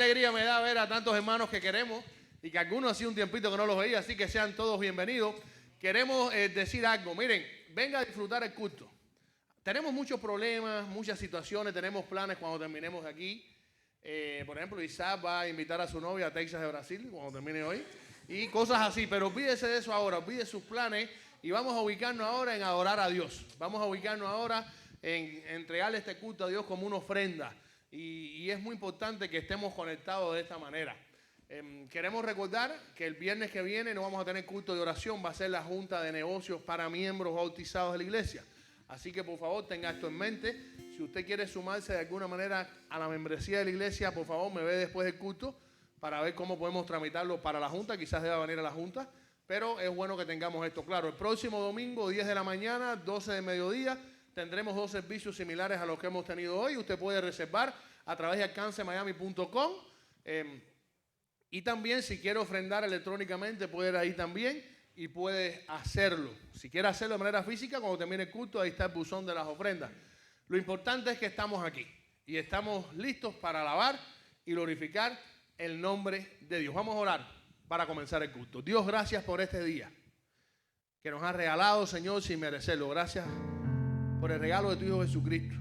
alegría me da ver a tantos hermanos que queremos y que algunos hacía un tiempito que no los veía, así que sean todos bienvenidos. Queremos decir algo. Miren, venga a disfrutar el culto. Tenemos muchos problemas, muchas situaciones, tenemos planes cuando terminemos de aquí. Por ejemplo, Isaac va a invitar a su novia a Texas de Brasil cuando termine hoy. Y cosas así, pero olvídese de eso ahora, olvídese sus planes y vamos a ubicarnos ahora en adorar a Dios. Vamos a ubicarnos ahora en entregarle este culto a Dios como una ofrenda. Y es muy importante que estemos conectados de esta manera. Queremos recordar que el viernes que viene no vamos a tener culto de oración, va a ser la junta de negocios para miembros bautizados de la iglesia. Así que por favor tenga esto en mente. Si usted quiere sumarse de alguna manera a la membresía de la iglesia, por favor me ve después del culto para ver cómo podemos tramitarlo para la junta. Quizás deba venir a la junta, pero es bueno que tengamos esto claro. El próximo domingo, 10 de la mañana, 12 de mediodía, tendremos 2 servicios similares a los que hemos tenido hoy. Usted puede reservar a través de alcancemiami.com. Y también si quiere ofrendar electrónicamente puede ir ahí también y puede hacerlo. Si quiere hacerlo de manera física, cuando termine el culto, ahí está el buzón de las ofrendas. Lo importante es que estamos aquí y estamos listos para alabar y glorificar el nombre de Dios. Vamos a orar para comenzar el culto. Dios, gracias por este día que nos has regalado, Señor, sin merecerlo. Gracias por el regalo de tu Hijo Jesucristo.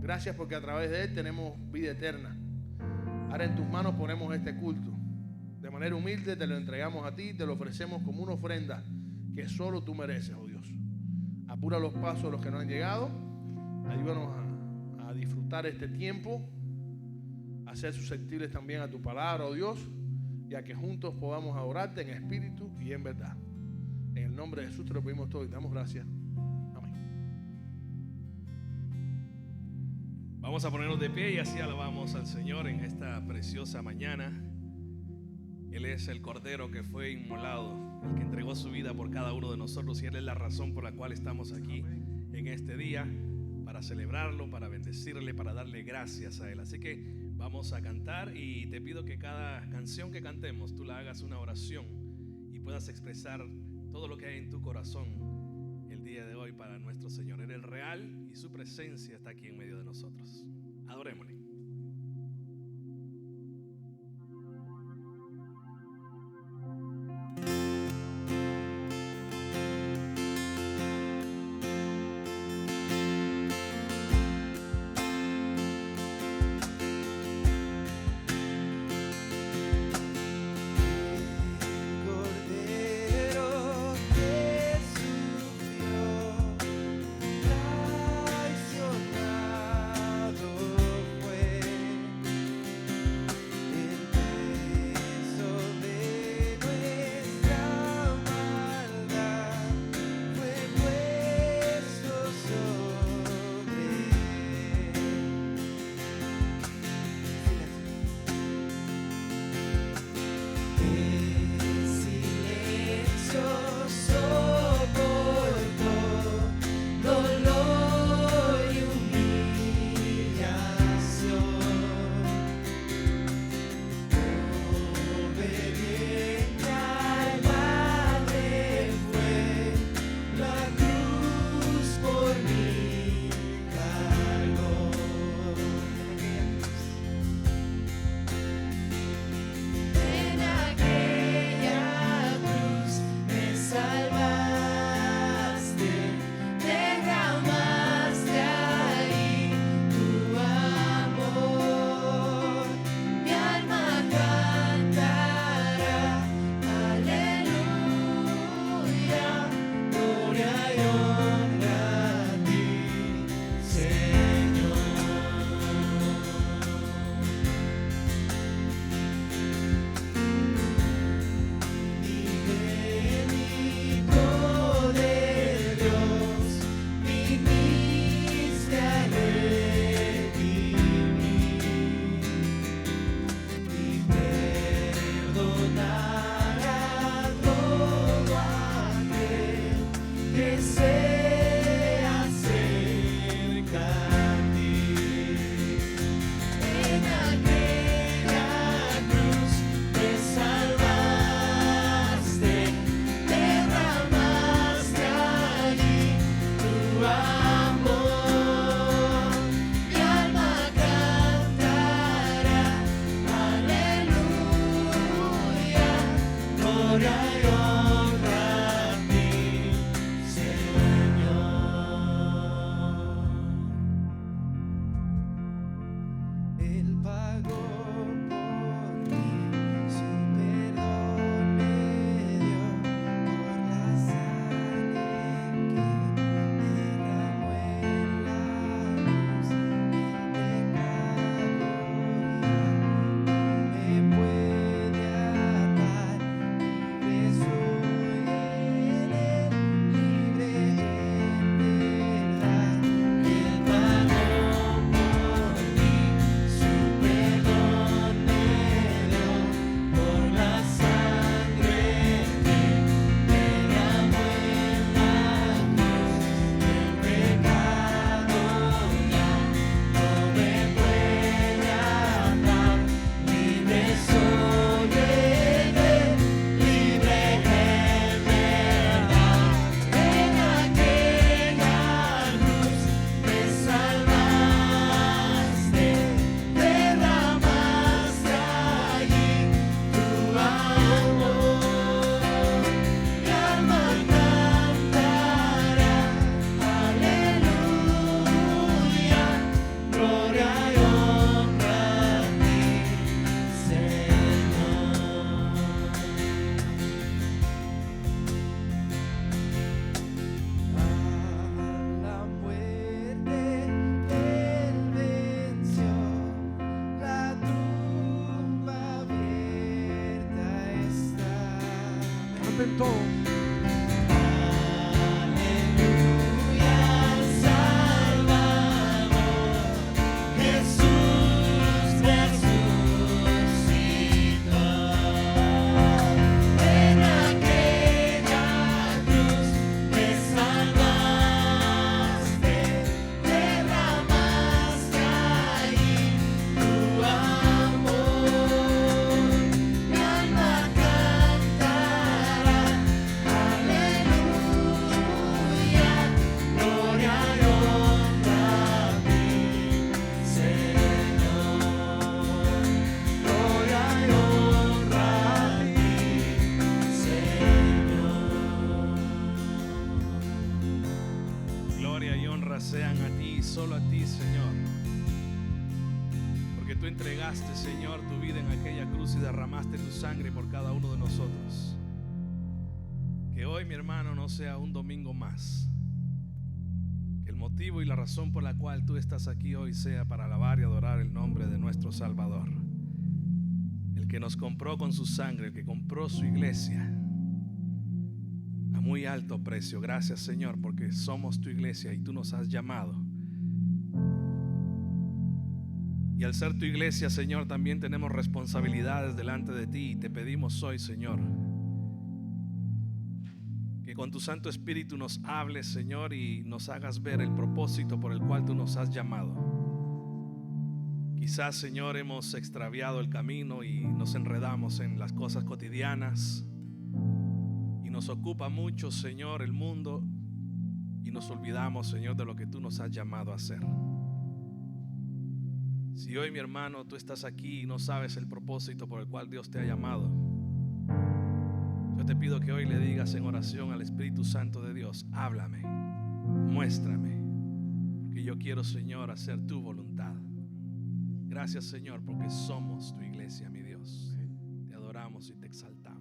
Gracias porque a través de Él tenemos vida eterna. Ahora en tus manos ponemos este culto. De manera humilde te lo entregamos a ti, te lo ofrecemos como una ofrenda que solo tú mereces, oh Dios. Apura los pasos de los que no han llegado. Ayúdanos a disfrutar este tiempo, a ser susceptibles también a tu palabra, oh Dios, y a que juntos podamos adorarte en espíritu y en verdad. En el nombre de Jesús te lo pedimos todo y te damos gracias. Amén. Vamos a ponernos de pie y así alabamos al Señor en esta preciosa mañana. Él es el Cordero que fue inmolado, el que entregó su vida por cada uno de nosotros, y Él es la razón por la cual estamos aquí en este día, para celebrarlo, para bendecirle, para darle gracias a Él. Así que vamos a cantar y te pido que cada canción que cantemos tú la hagas una oración y puedas expresar todo lo que hay en tu corazón el día de hoy para nuestro Señor. Él es real y su presencia está aquí en medio de nosotros. Adorémosle. Traicionado fue. canten todos. Sean a ti, solo a ti, Señor, porque tú entregaste, Señor, tu vida en aquella cruz y derramaste tu sangre por cada uno de nosotros. Que hoy, mi hermano, no sea un domingo más, que el motivo y la razón por la cual tú estás aquí hoy sea para alabar y adorar el nombre de nuestro Salvador, el que nos compró con su sangre, el que compró su iglesia a muy alto precio. Gracias, Señor, porque somos tu iglesia y tú nos has llamado. Y al ser tu iglesia, Señor, también tenemos responsabilidades delante de ti, y te pedimos hoy, Señor, que con tu Santo Espíritu nos hables, Señor, y nos hagas ver el propósito por el cual tú nos has llamado. Quizás, Señor, hemos extraviado el camino y nos enredamos en las cosas cotidianas. Y nos ocupa mucho, Señor, el mundo, y nos olvidamos, Señor, de lo que tú nos has llamado a hacer. Si hoy, mi hermano, tú estás aquí y no sabes el propósito por el cual Dios te ha llamado, yo te pido que hoy le digas en oración al Espíritu Santo de Dios: háblame, muéstrame, porque yo quiero, Señor, hacer tu voluntad. Gracias, Señor, porque somos tu iglesia, mi Dios. Te adoramos y te exaltamos.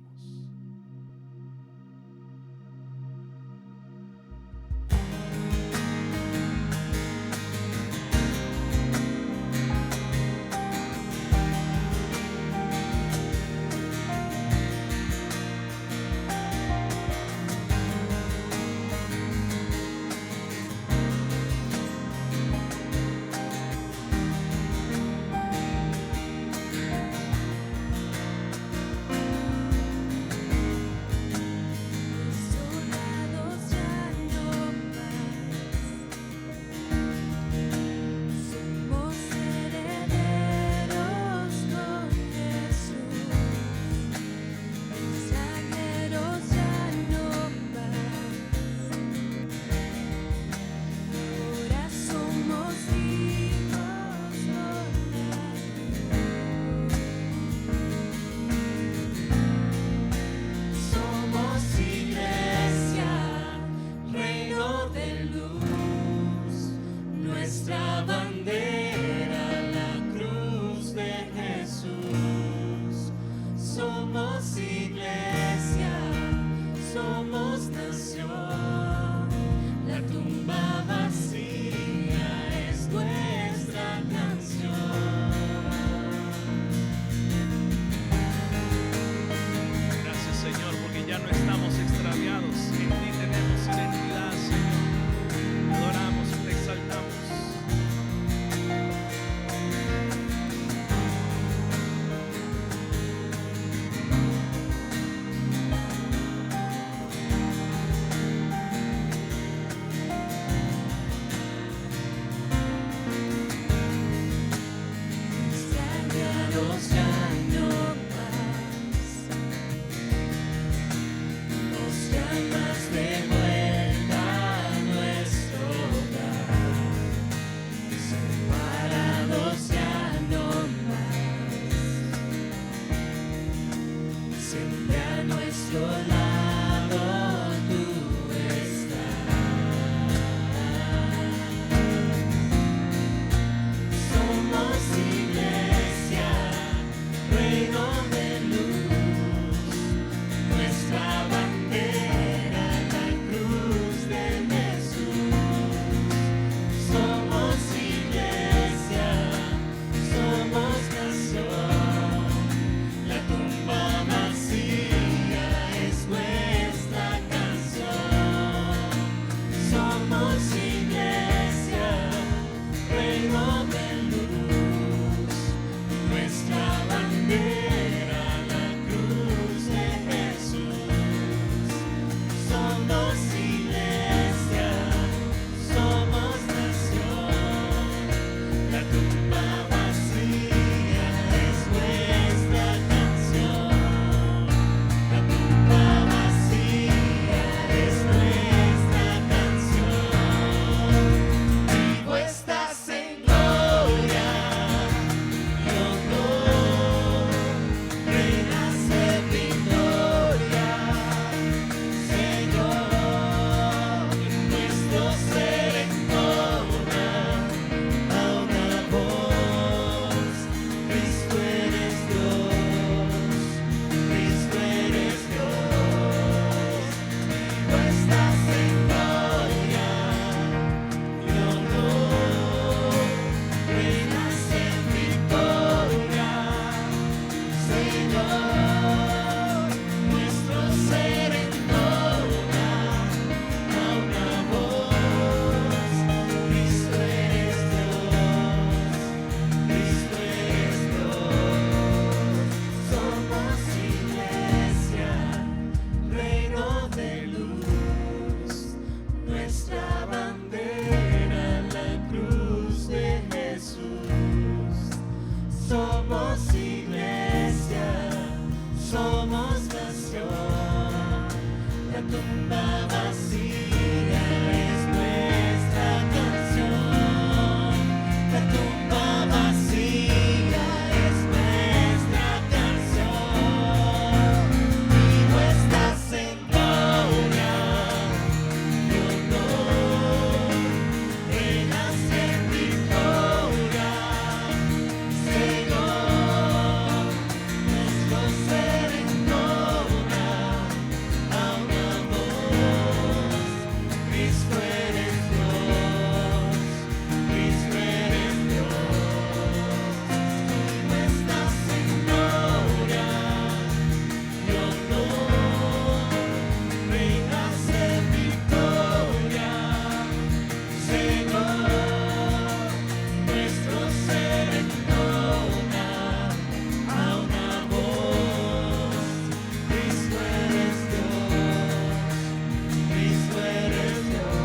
ser entona a una voz. Cristo eres Dios, Cristo eres Dios. Tú estás en gloria y honor, reinas en victoria, Señor. Nuestro ser entona a una voz. Cristo eres Dios, Cristo eres Dios.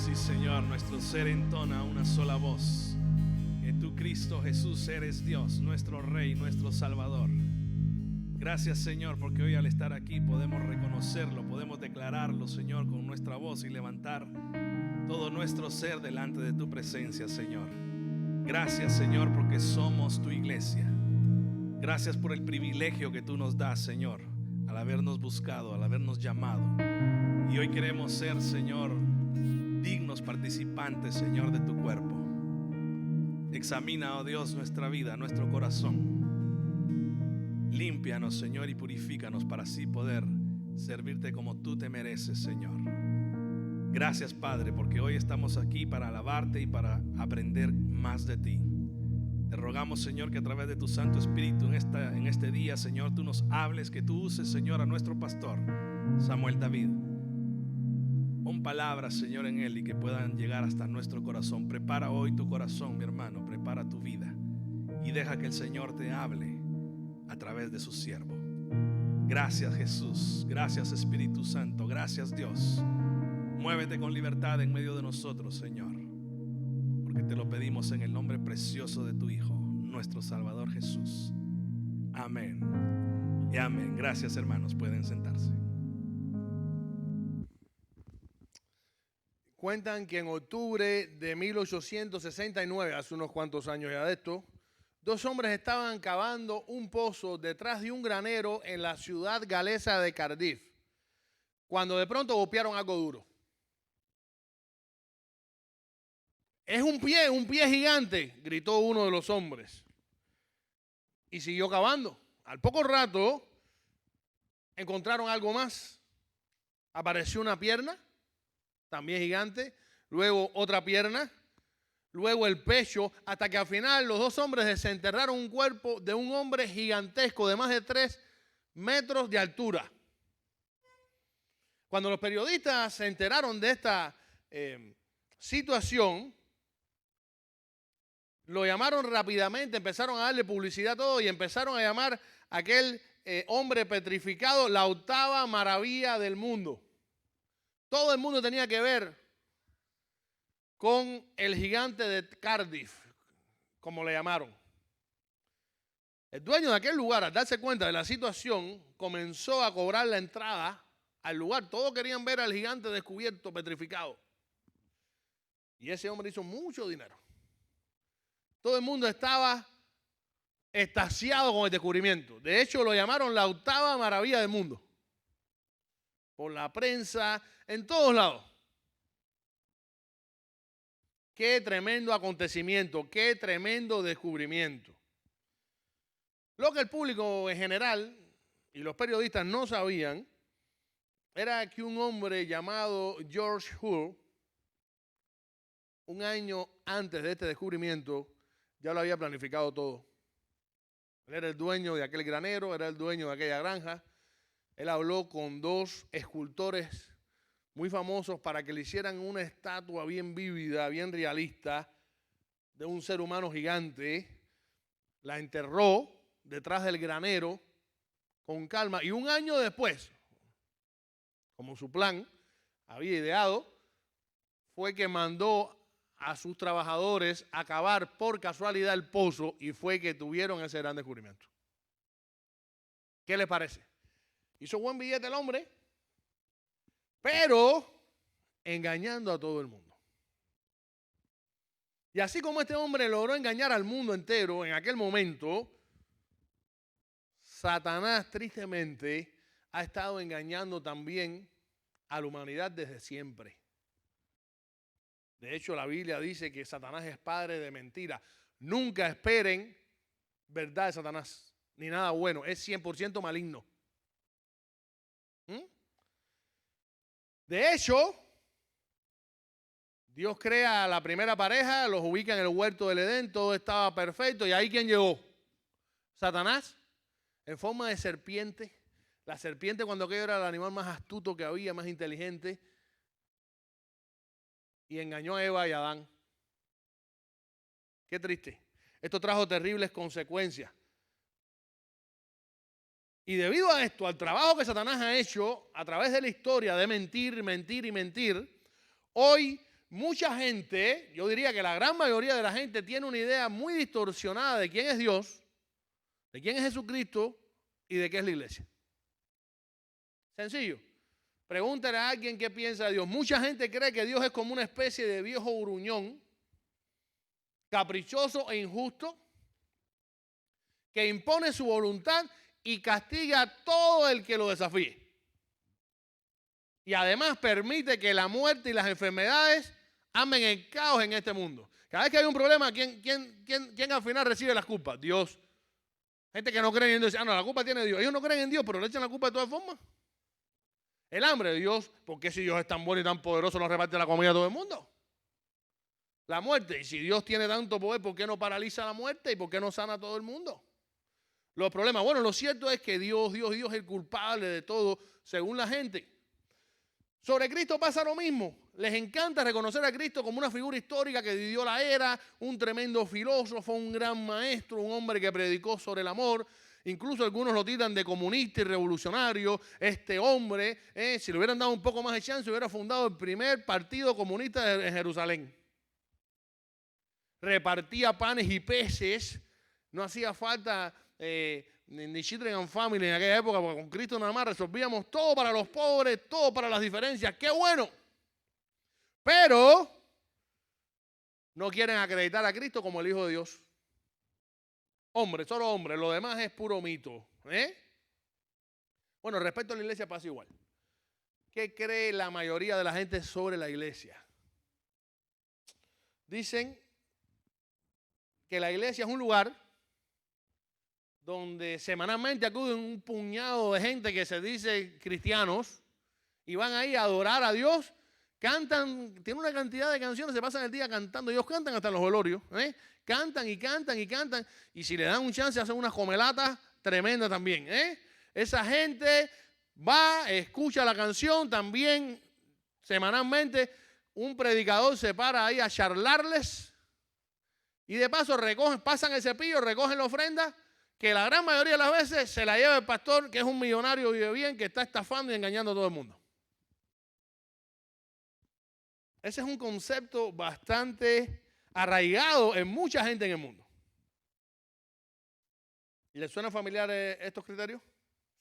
Sí, Señor, nuestro ser entona una sola voz. Que tú, Cristo Jesús, eres Dios, nuestro Rey, nuestro Salvador. Gracias, Señor, porque hoy al estar aquí podemos reconocerlo, podemos declararlo, Señor, con nuestra voz y levantar todo nuestro ser delante de tu presencia, Señor. Gracias, Señor, porque somos tu iglesia. Gracias por el privilegio que tú nos das, Señor, al habernos buscado, al habernos llamado. Y hoy queremos ser, Señor, dignos participantes, Señor, de tu cuerpo. Examina, oh Dios, nuestra vida, nuestro corazón. Límpianos, Señor, y purifícanos para así poder servirte como tú te mereces, Señor. Gracias, Padre, porque hoy estamos aquí para alabarte y para aprender más de ti. Te rogamos, Señor, que a través de tu Santo Espíritu en este día, Señor, tú nos hables, que tú uses, Señor, a nuestro pastor, Samuel David. Pon palabras, Señor, en él y que puedan llegar hasta nuestro corazón. Prepara hoy tu corazón, mi hermano, prepara tu vida y deja que el Señor te hable a través de su siervo. Gracias, Jesús. Gracias, Espíritu Santo. Gracias, Dios. Muévete con libertad en medio de nosotros, Señor, porque te lo pedimos en el nombre precioso de tu Hijo, nuestro Salvador Jesús. Amén y amén. Gracias, hermanos. Pueden sentarse. Cuentan que en octubre de 1869, hace unos cuantos años ya de esto, dos hombres estaban cavando un pozo detrás de un granero en la ciudad galesa de Cardiff, cuando de pronto golpearon algo duro. Es un pie gigante, gritó uno de los hombres. Y siguió cavando. Al poco rato encontraron algo más. Apareció una pierna, también gigante, luego otra pierna, luego el pecho, hasta que al final los dos hombres desenterraron un cuerpo de un hombre gigantesco de más de 3 metros de altura. Cuando los periodistas se enteraron de esta situación, lo llamaron rápidamente, empezaron a darle publicidad a todo y empezaron a llamar a aquel hombre petrificado la octava maravilla del mundo. Todo el mundo tenía que ver con el gigante de Cardiff, como le llamaron. El dueño de aquel lugar, al darse cuenta de la situación, comenzó a cobrar la entrada al lugar. Todos querían ver al gigante descubierto, petrificado. Y ese hombre hizo mucho dinero. Todo el mundo estaba extasiado con el descubrimiento. De hecho, lo llamaron la octava maravilla del mundo. Por la prensa, en todos lados. Qué tremendo acontecimiento, qué tremendo descubrimiento. Lo que el público en general y los periodistas no sabían era que un hombre llamado George Hull, un año antes de este descubrimiento, ya lo había planificado todo. Él era el dueño de aquel granero, era el dueño de aquella granja. Él habló con 2 escultores muy famosos para que le hicieran una estatua bien vívida, bien realista, de un ser humano gigante. La enterró detrás del granero con calma. Y un año después, como su plan había ideado, fue que mandó a sus trabajadores a cavar por casualidad el pozo y fue que tuvieron ese gran descubrimiento. ¿Qué les parece? Hizo buen billete el hombre, pero engañando a todo el mundo. Y así como este hombre logró engañar al mundo entero en aquel momento, Satanás tristemente ha estado engañando también a la humanidad desde siempre. De hecho, la Biblia dice que Satanás es padre de mentira. Nunca esperen verdad de Satanás, ni nada bueno. Es 100% maligno. De hecho, Dios crea a la primera pareja, los ubica en el huerto del Edén, todo estaba perfecto. ¿Y ahí quién llegó? Satanás, en forma de serpiente. La serpiente, cuando aquello era el animal más astuto que había, más inteligente. Y engañó a Eva y a Adán. Qué triste. Esto trajo terribles consecuencias. Y debido a esto, al trabajo que Satanás ha hecho a través de la historia de mentir, mentir y mentir, hoy mucha gente, yo diría que la gran mayoría de la gente tiene una idea muy distorsionada de quién es Dios, de quién es Jesucristo y de qué es la iglesia. Sencillo. Pregúntale a alguien qué piensa de Dios. Mucha gente cree que Dios es como una especie de viejo gruñón, caprichoso e injusto, que impone su voluntad y castiga a todo el que lo desafíe. Y además permite que la muerte y las enfermedades amen el caos en este mundo. Cada vez que hay un problema, ¿quién al final recibe las culpas? Dios. Gente que no cree en Dios dice, no, la culpa tiene Dios. Ellos no creen en Dios, pero le echan la culpa de todas formas. El hambre de Dios, porque si Dios es tan bueno y tan poderoso, no reparte la comida a todo el mundo. La muerte, y si Dios tiene tanto poder, ¿por qué no paraliza la muerte y por qué no sana a todo el mundo? Los problemas, bueno, lo cierto es que Dios es el culpable de todo, según la gente. Sobre Cristo pasa lo mismo. Les encanta reconocer a Cristo como una figura histórica que vivió la era, un tremendo filósofo, un gran maestro, un hombre que predicó sobre el amor. Incluso algunos lo tildan de comunista y revolucionario. Este hombre, si le hubieran dado un poco más de chance, hubiera fundado el primer partido comunista en Jerusalén. Repartía panes y peces. No hacía falta ni Children and Family en aquella época, porque con Cristo nada más resolvíamos todo para los pobres, todo para las diferencias. ¡Qué bueno! Pero no quieren acreditar a Cristo como el Hijo de Dios. Hombre, solo hombre, lo demás es puro mito. Bueno, respecto a la iglesia pasa igual. ¿Qué cree la mayoría de la gente sobre la iglesia? Dicen que la iglesia es un lugar donde semanalmente acuden un puñado de gente que se dice cristianos y van ahí a adorar a Dios, cantan, tienen una cantidad de canciones, se pasan el día cantando, ellos cantan hasta en los velorios, cantan y cantan y cantan, y si le dan un chance hacen unas comelatas tremendas también. Esa gente va, escucha la canción, también semanalmente un predicador se para ahí a charlarles y de paso recogen, pasan el cepillo, recogen la ofrenda, que la gran mayoría de las veces se la lleva el pastor, que es un millonario, vive bien, que está estafando y engañando a todo el mundo. Ese es un concepto bastante arraigado en mucha gente en el mundo. ¿Les suena familiar estos criterios?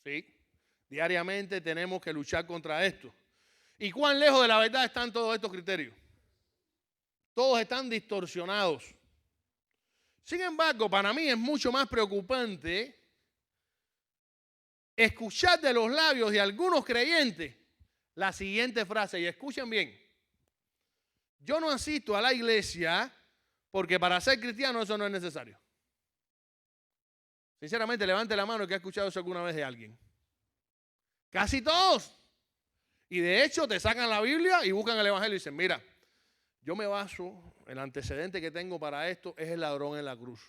Sí. Diariamente tenemos que luchar contra esto. ¿Y cuán lejos de la verdad están todos estos criterios? Todos están distorsionados. Sin embargo, para mí es mucho más preocupante escuchar de los labios de algunos creyentes la siguiente frase, y escuchen bien. Yo no asisto a la iglesia porque para ser cristiano eso no es necesario. Sinceramente, levante la mano que ha escuchado eso alguna vez de alguien. Casi todos. Y de hecho te sacan la Biblia y buscan el evangelio y dicen, mira, yo me baso, el antecedente que tengo para esto es el ladrón en la cruz.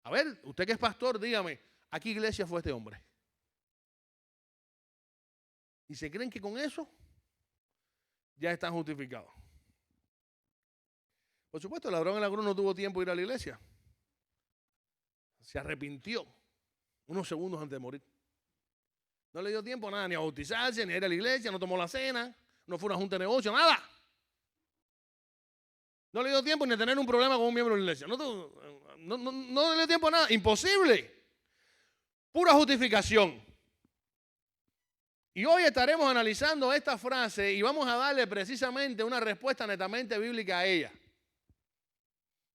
A ver, usted que es pastor, dígame, ¿a qué iglesia fue este hombre? Y se creen que con eso ya están justificados. Por supuesto, el ladrón en la cruz no tuvo tiempo de ir a la iglesia. Se arrepintió unos segundos antes de morir. No le dio tiempo a nada, ni a bautizarse, ni a ir a la iglesia, no tomó la cena, no fue una junta de negocio, nada. No le dio tiempo ni a tener un problema con un miembro de la iglesia. No le dio tiempo a nada. Imposible. Pura justificación. Y hoy estaremos analizando esta frase y vamos a darle precisamente una respuesta netamente bíblica a ella.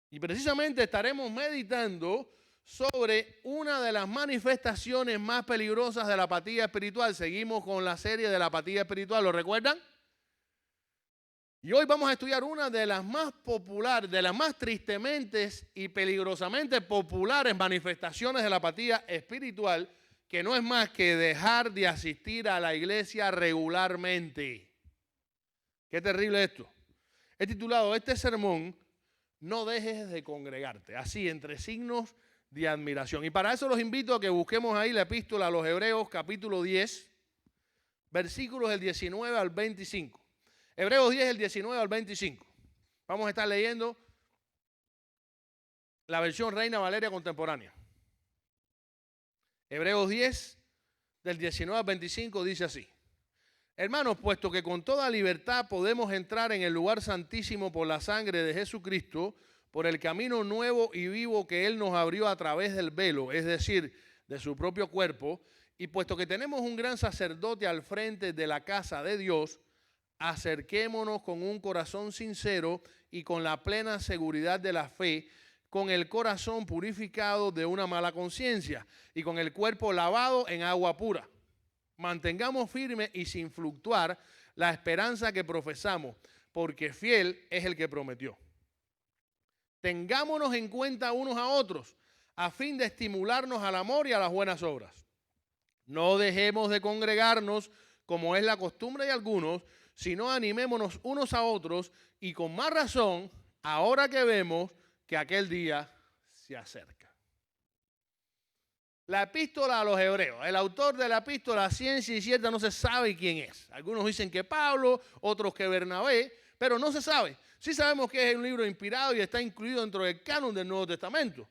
Y precisamente estaremos meditando sobre una de las manifestaciones más peligrosas de la apatía espiritual. Seguimos con la serie de la apatía espiritual, ¿lo recuerdan? Y hoy vamos a estudiar una de las más populares, de las más tristemente y peligrosamente populares manifestaciones de la apatía espiritual, que no es más que dejar de asistir a la iglesia regularmente. Qué terrible esto. He titulado este sermón, No dejes de congregarte, así entre signos de admiración. Y para eso los invito a que busquemos ahí la epístola a los Hebreos, capítulo 10, versículos del 19 al 25. Hebreos 10, del 19 al 25. Vamos a estar leyendo la versión Reina Valeria contemporánea. Hebreos 10, del 19 al 25, dice así. Hermanos, puesto que con toda libertad podemos entrar en el lugar santísimo por la sangre de Jesucristo, por el camino nuevo y vivo que Él nos abrió a través del velo, es decir, de su propio cuerpo, y puesto que tenemos un gran sacerdote al frente de la casa de Dios, acerquémonos con un corazón sincero y con la plena seguridad de la fe, con el corazón purificado de una mala conciencia y con el cuerpo lavado en agua pura. Mantengamos firme y sin fluctuar la esperanza que profesamos, porque fiel es el que prometió. Tengámonos en cuenta unos a otros, a fin de estimularnos al amor y a las buenas obras. No dejemos de congregarnos, como es la costumbre de algunos, sino animémonos unos a otros, y con más razón, ahora que vemos que aquel día se acerca. La epístola a los Hebreos, el autor de la epístola, ciencia y cierta, no se sabe quién es. Algunos dicen que Pablo, otros que Bernabé, pero no se sabe. Sí sabemos que es un libro inspirado y está incluido dentro del canon del Nuevo Testamento.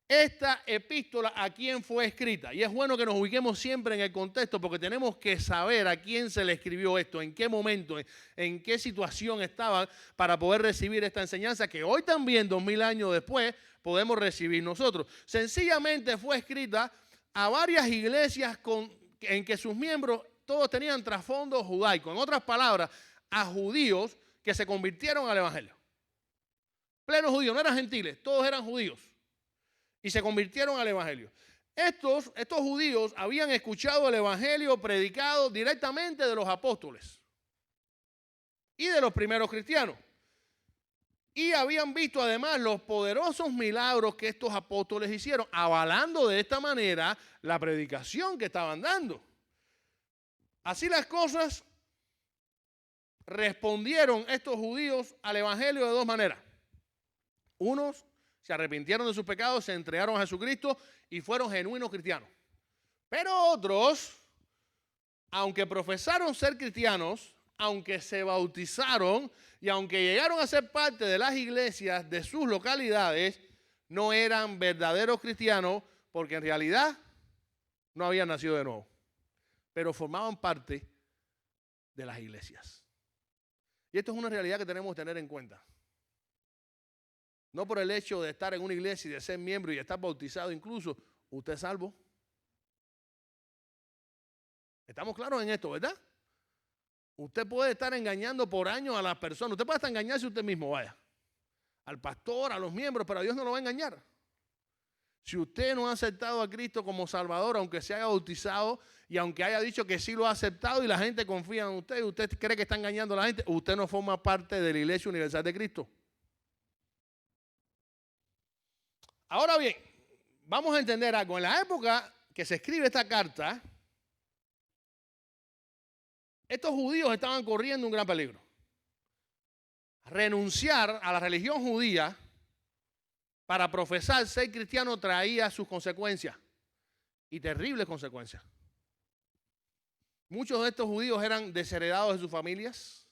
Esta epístola, ¿a quién fue escrita? Y es bueno que nos ubiquemos siempre en el contexto, porque tenemos que saber a quién se le escribió esto, en qué momento, en qué situación estaban, para poder recibir esta enseñanza que hoy también, 2000 años después, podemos recibir nosotros. Sencillamente fue escrita a varias iglesias en que sus miembros todos tenían trasfondo judaico. En otras palabras, a judíos que se convirtieron al evangelio. Plenos judíos, no eran gentiles, todos eran judíos. Y se convirtieron al evangelio. Estos judíos habían escuchado el evangelio predicado directamente de los apóstoles y de los primeros cristianos. Y habían visto además los poderosos milagros que estos apóstoles hicieron, avalando de esta manera la predicación que estaban dando. Así las cosas, respondieron estos judíos al evangelio de dos maneras. Unos se arrepintieron de sus pecados, se entregaron a Jesucristo y fueron genuinos cristianos. Pero otros, aunque profesaron ser cristianos, aunque se bautizaron y aunque llegaron a ser parte de las iglesias de sus localidades, no eran verdaderos cristianos porque en realidad no habían nacido de nuevo, pero formaban parte de las iglesias. Y esto es una realidad que tenemos que tener en cuenta. No por el hecho de estar en una iglesia y de ser miembro y de estar bautizado incluso, usted es salvo. Estamos claros en esto, ¿verdad? Usted puede estar engañando por años a las personas. Usted puede hasta engañarse usted mismo, vaya. Al pastor, a los miembros, pero a Dios no lo va a engañar. Si usted no ha aceptado a Cristo como Salvador, aunque se haya bautizado y aunque haya dicho que sí lo ha aceptado y la gente confía en usted y usted cree que está engañando a la gente, usted no forma parte de la Iglesia Universal de Cristo. Ahora bien, vamos a entender algo. En la época que se escribe esta carta, estos judíos estaban corriendo un gran peligro. Renunciar a la religión judía para profesar ser cristiano traía sus consecuencias, y terribles consecuencias. Muchos de estos judíos eran desheredados de sus familias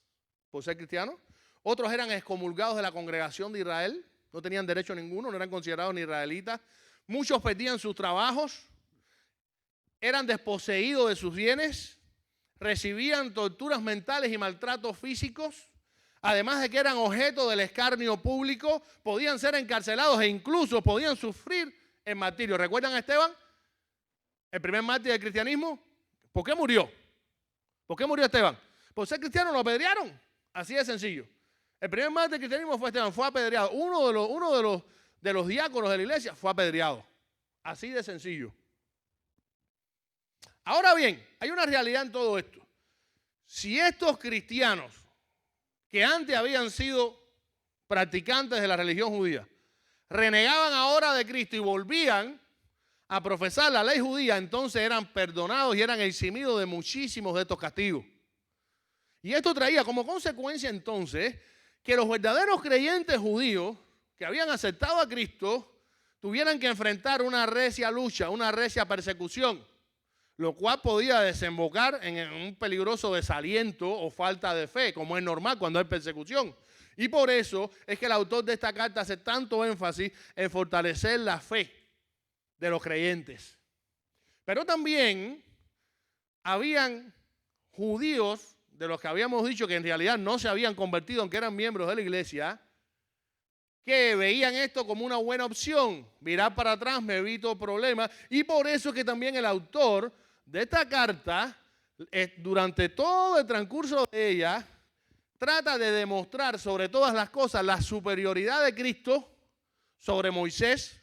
por ser cristianos. Otros eran excomulgados de la congregación de Israel. No tenían derecho ninguno, no eran considerados ni israelitas. Muchos perdían sus trabajos, eran desposeídos de sus bienes, recibían torturas mentales y maltratos físicos, además de que eran objeto del escarnio público, podían ser encarcelados e incluso podían sufrir el martirio. ¿Recuerdan a Esteban? El primer mártir del cristianismo. ¿Por qué murió? ¿Por qué murió Esteban? Por ser cristiano lo apedrearon. Así de sencillo. El primer mártir del cristianismo fue Esteban, fue apedreado. Uno de los diáconos de la iglesia fue apedreado. Así de sencillo. Ahora bien, hay una realidad en todo esto. Si estos cristianos que antes habían sido practicantes de la religión judía, renegaban ahora de Cristo y volvían a profesar la ley judía, entonces eran perdonados y eran eximidos de muchísimos de estos castigos. Y esto traía como consecuencia entonces que los verdaderos creyentes judíos que habían aceptado a Cristo tuvieran que enfrentar una recia lucha, una recia persecución, lo cual podía desembocar en un peligroso desaliento o falta de fe, como es normal cuando hay persecución. Y por eso es que el autor de esta carta hace tanto énfasis en fortalecer la fe de los creyentes. Pero también habían judíos de los que habíamos dicho que en realidad no se habían convertido, aunque eran miembros de la iglesia, que veían esto como una buena opción. Mirar para atrás, me evito problemas. Y por eso es que también el autor de esta carta, durante todo el transcurso de ella, trata de demostrar sobre todas las cosas la superioridad de Cristo sobre Moisés,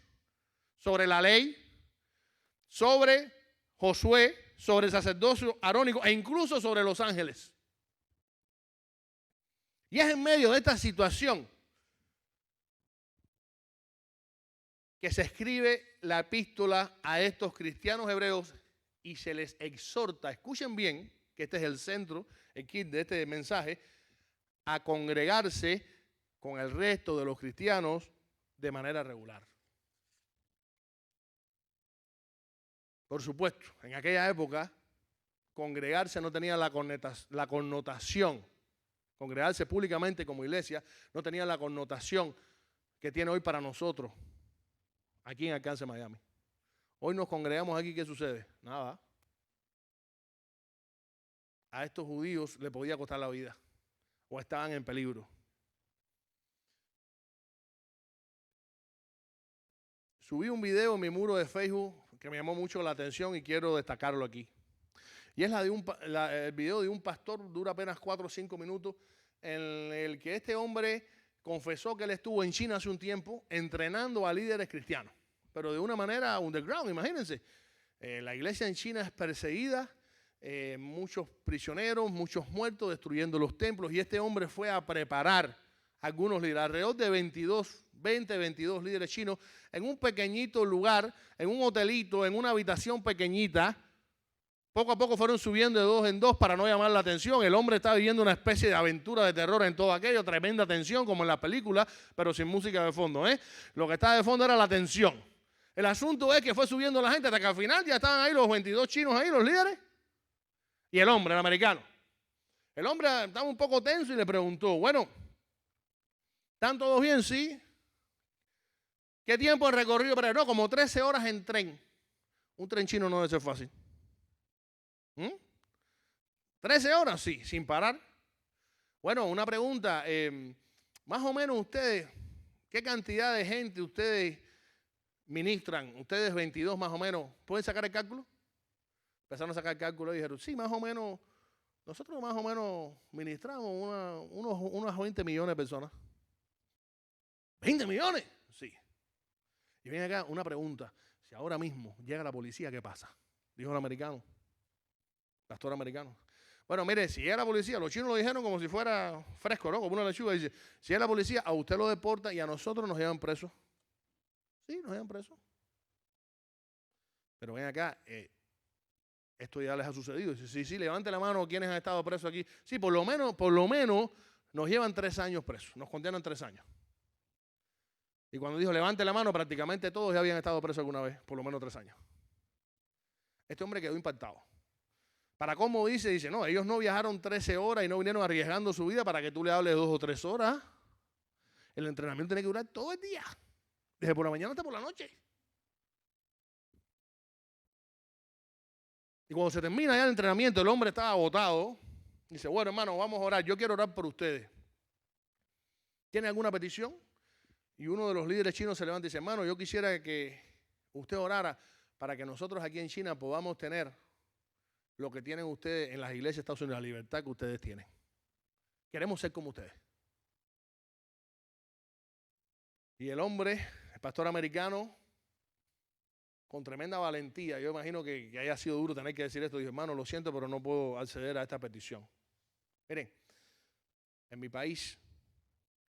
sobre la ley, sobre Josué, sobre el sacerdocio arónico e incluso sobre los ángeles. Y es en medio de esta situación que se escribe la epístola a estos cristianos hebreos y se les exhorta, escuchen bien, que este es el centro, el kit de este mensaje, a congregarse con el resto de los cristianos de manera regular. Por supuesto, en aquella época, congregarse no tenía la connotación, congregarse públicamente como iglesia, no tenía la connotación que tiene hoy para nosotros, aquí en Alcance Miami. Hoy nos congregamos aquí, ¿qué sucede? Nada. A estos judíos les podía costar la vida o estaban en peligro. Subí un video en mi muro de Facebook que me llamó mucho la atención y quiero destacarlo aquí. Y es el video de un pastor, dura apenas 4 o 5 minutos, en el que este hombre confesó que él estuvo en China hace un tiempo entrenando a líderes cristianos, pero de una manera underground, imagínense. La iglesia en China es perseguida, muchos prisioneros, muchos muertos, destruyendo los templos, y este hombre fue a preparar algunos líderes, alrededor de 22 líderes chinos, en un pequeñito lugar, en un hotelito, en una habitación pequeñita. Poco a poco fueron subiendo de 2 en 2 para no llamar la atención. El hombre estaba viviendo una especie de aventura de terror en todo aquello, tremenda tensión como en la película, pero sin música de fondo. Lo que estaba de fondo era la tensión. El asunto es que fue subiendo la gente hasta que al final ya estaban ahí los 22 chinos ahí, los líderes, y el hombre, el americano. El hombre estaba un poco tenso y le preguntó, bueno, ¿están todos bien? Sí. ¿Qué tiempo de recorrido para él? No, como 13 horas en tren. Un tren chino no debe ser fácil. 13 horas, sí, sin parar. Bueno, una pregunta, más o menos ustedes, ¿qué cantidad de gente ustedes ministran? Ustedes 22 más o menos, ¿pueden sacar el cálculo? Empezaron a sacar el cálculo y dijeron, sí, más o menos, nosotros más o menos ministramos unas 20 millones de personas. ¿20 millones? Sí. Y viene acá una pregunta, si ahora mismo llega la policía, ¿qué pasa? Dijo el americano. Pastor americano. Bueno, mire, si es la policía, los chinos lo dijeron como si fuera fresco, ¿no? Como una lechuga. Dice, si es la policía, a usted lo deporta y a nosotros nos llevan presos. Sí, nos llevan presos. Pero ven acá, esto ya les ha sucedido. Dice, sí, levante la mano quienes han estado presos aquí. Sí, por lo menos nos llevan 3 años presos. Nos condenan 3 años. Y cuando dijo, levante la mano, prácticamente todos ya habían estado presos alguna vez, por lo menos 3 años. Este hombre quedó impactado. Para cómo dice, no, ellos no viajaron 13 horas y no vinieron arriesgando su vida para que tú le hables 2 o 3 horas. El entrenamiento tiene que durar todo el día, desde por la mañana hasta por la noche. Y cuando se termina ya el entrenamiento, el hombre estaba agotado. Dice, bueno, hermano, vamos a orar. Yo quiero orar por ustedes. ¿Tiene alguna petición? Y uno de los líderes chinos se levanta y dice, hermano, yo quisiera que usted orara para que nosotros aquí en China podamos tener lo que tienen ustedes en las iglesias de Estados Unidos, la libertad que ustedes tienen. Queremos ser como ustedes. Y el hombre, el pastor americano, con tremenda valentía, yo imagino que haya sido duro tener que decir esto, dijo, hermano, lo siento, pero no puedo acceder a esta petición. Miren, En mi país,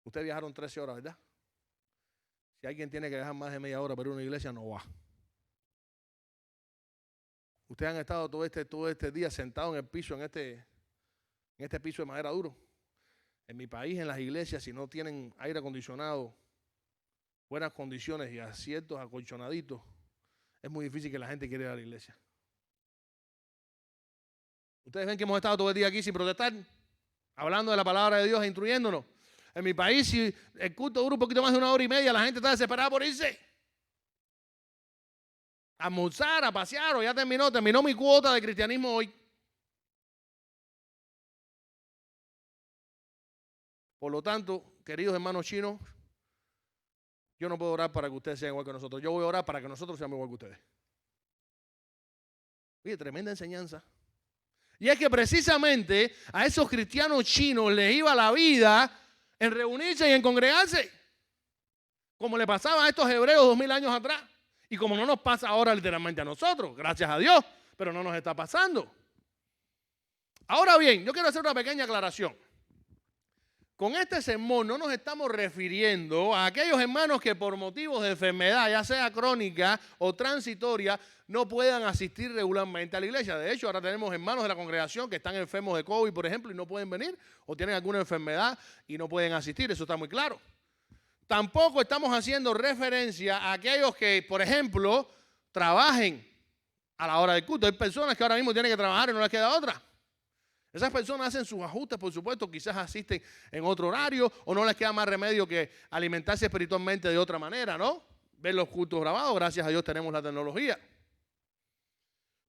ustedes viajaron 13 horas, ¿verdad? Si alguien tiene que viajar más de media hora para ir a una iglesia, no va. Ustedes han estado todo este día sentados en el piso, en este piso de madera duro. En mi país, en las iglesias, si no tienen aire acondicionado, buenas condiciones y asientos acolchonaditos, es muy difícil que la gente quiera ir a la iglesia. Ustedes ven que hemos estado todo el día aquí sin protestar, hablando de la palabra de Dios e instruyéndonos. En mi país, si el culto dura un poquito más de 1 hora y media, la gente está desesperada por irse. A almorzar, a pasear, o ya terminó mi cuota de cristianismo hoy. Por lo tanto, queridos hermanos chinos, yo no puedo orar para que ustedes sean igual que nosotros. Yo voy a orar para que nosotros seamos igual que ustedes. Oye, tremenda enseñanza. Y es que precisamente a esos cristianos chinos les iba la vida en reunirse y en congregarse, como le pasaba a estos hebreos 2000 años atrás, y como no nos pasa ahora literalmente a nosotros, gracias a Dios, pero no nos está pasando. Ahora bien, yo quiero hacer una pequeña aclaración. Con este sermón no nos estamos refiriendo a aquellos hermanos que por motivos de enfermedad, ya sea crónica o transitoria, no puedan asistir regularmente a la iglesia. De hecho, ahora tenemos hermanos de la congregación que están enfermos de COVID, por ejemplo, y no pueden venir, o tienen alguna enfermedad y no pueden asistir. Eso está muy claro. Tampoco estamos haciendo referencia a aquellos que, por ejemplo, trabajen a la hora del culto. Hay personas que ahora mismo tienen que trabajar y no les queda otra. Esas personas hacen sus ajustes, por supuesto, quizás asisten en otro horario o no les queda más remedio que alimentarse espiritualmente de otra manera, ¿no? Ver los cultos grabados, gracias a Dios tenemos la tecnología.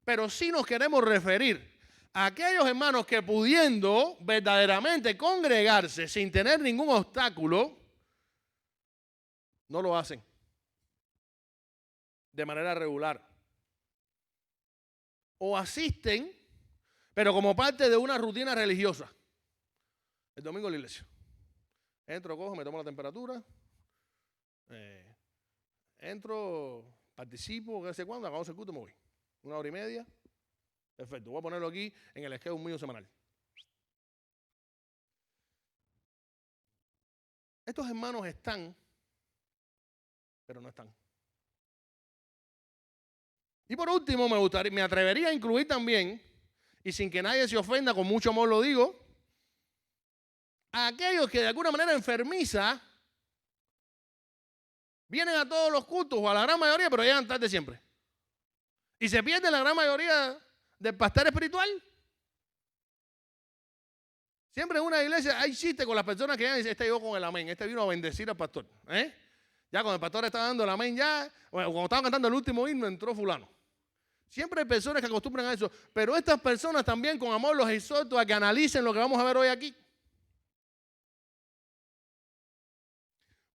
Pero sí nos queremos referir a aquellos hermanos que pudiendo verdaderamente congregarse sin tener ningún obstáculo, no lo hacen de manera regular. O asisten, pero como parte de una rutina religiosa. El domingo en la iglesia. Entro, cojo, me tomo la temperatura. Entro, participo, qué sé cuándo, acabo el culto, me voy. 1 hora y media. Perfecto, voy a ponerlo aquí en el schedule mío semanal. Estos hermanos están, pero no están. Y por último, me atrevería a incluir también, y sin que nadie se ofenda, con mucho amor lo digo, a aquellos que de alguna manera enfermiza vienen a todos los cultos, o a la gran mayoría, pero llegan tarde siempre. Y se pierde la gran mayoría del pastor espiritual. Siempre en una iglesia hay chiste con las personas que llegan y dicen, este llegó con el amén, este vino a bendecir al pastor. Ya cuando el pastor está dando el amén, ya, cuando estaban cantando el último himno, entró fulano. Siempre hay personas que acostumbran a eso, pero estas personas también con amor los exhorto a que analicen lo que vamos a ver hoy aquí.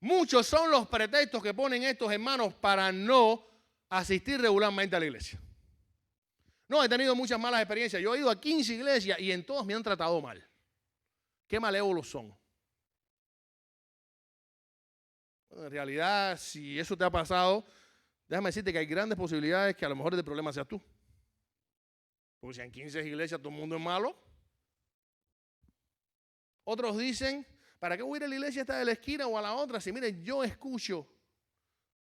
Muchos son los pretextos que ponen estos hermanos para no asistir regularmente a la iglesia. No, he tenido muchas malas experiencias. Yo he ido a 15 iglesias y en todas me han tratado mal. Qué malévolos son. En realidad, si eso te ha pasado, déjame decirte que hay grandes posibilidades que a lo mejor el problema seas tú. Porque si en 15 iglesias todo el mundo es malo. Otros dicen, ¿para qué voy a ir a la iglesia esta de la esquina o a la otra? Si miren, yo escucho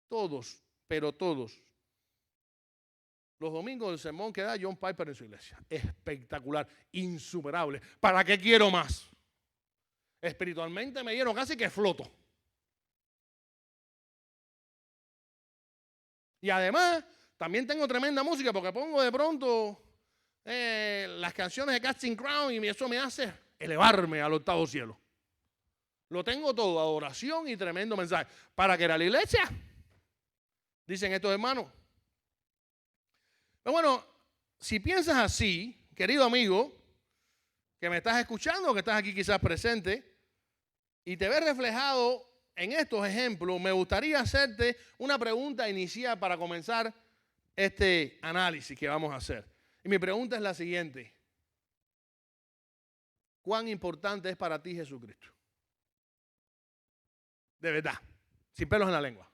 todos, pero todos, los domingos del sermón que da John Piper en su iglesia. Espectacular, insuperable. ¿Para qué quiero más? Espiritualmente me lleno casi que floto. Y además, también tengo tremenda música porque pongo de pronto las canciones de Casting Crown y eso me hace elevarme al 8º cielo. Lo tengo todo, adoración y tremendo mensaje. ¿Para qué ir a la iglesia? Dicen estos hermanos. Pero bueno, si piensas así, querido amigo, que me estás escuchando, que estás aquí quizás presente, y te ves reflejado en estos ejemplos, me gustaría hacerte una pregunta inicial para comenzar este análisis que vamos a hacer. Y mi pregunta es la siguiente. ¿Cuán importante es para ti Jesucristo? De verdad, sin pelos en la lengua.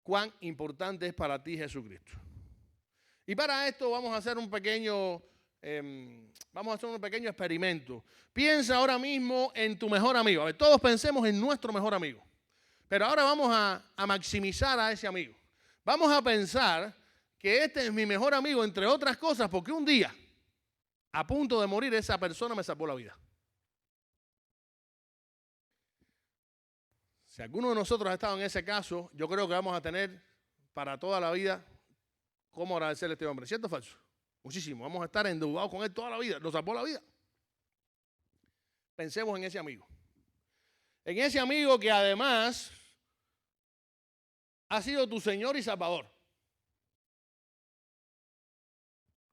¿Cuán importante es para ti Jesucristo? Y para esto vamos a hacer un pequeño vamos a hacer un pequeño experimento. Piensa ahora mismo en tu mejor amigo. A ver, todos pensemos en nuestro mejor amigo. Pero ahora vamos a maximizar a ese amigo. Vamos a pensar que este es mi mejor amigo, entre otras cosas, porque un día, a punto de morir, esa persona me salvó la vida. Si alguno de nosotros ha estado en ese caso, yo creo que vamos a tener para toda la vida cómo agradecerle a este hombre. ¿Cierto o falso? Muchísimo. Vamos a estar endeudados con él toda la vida. Nos salvó la vida. Pensemos en ese amigo. En ese amigo que además ha sido tu Señor y Salvador.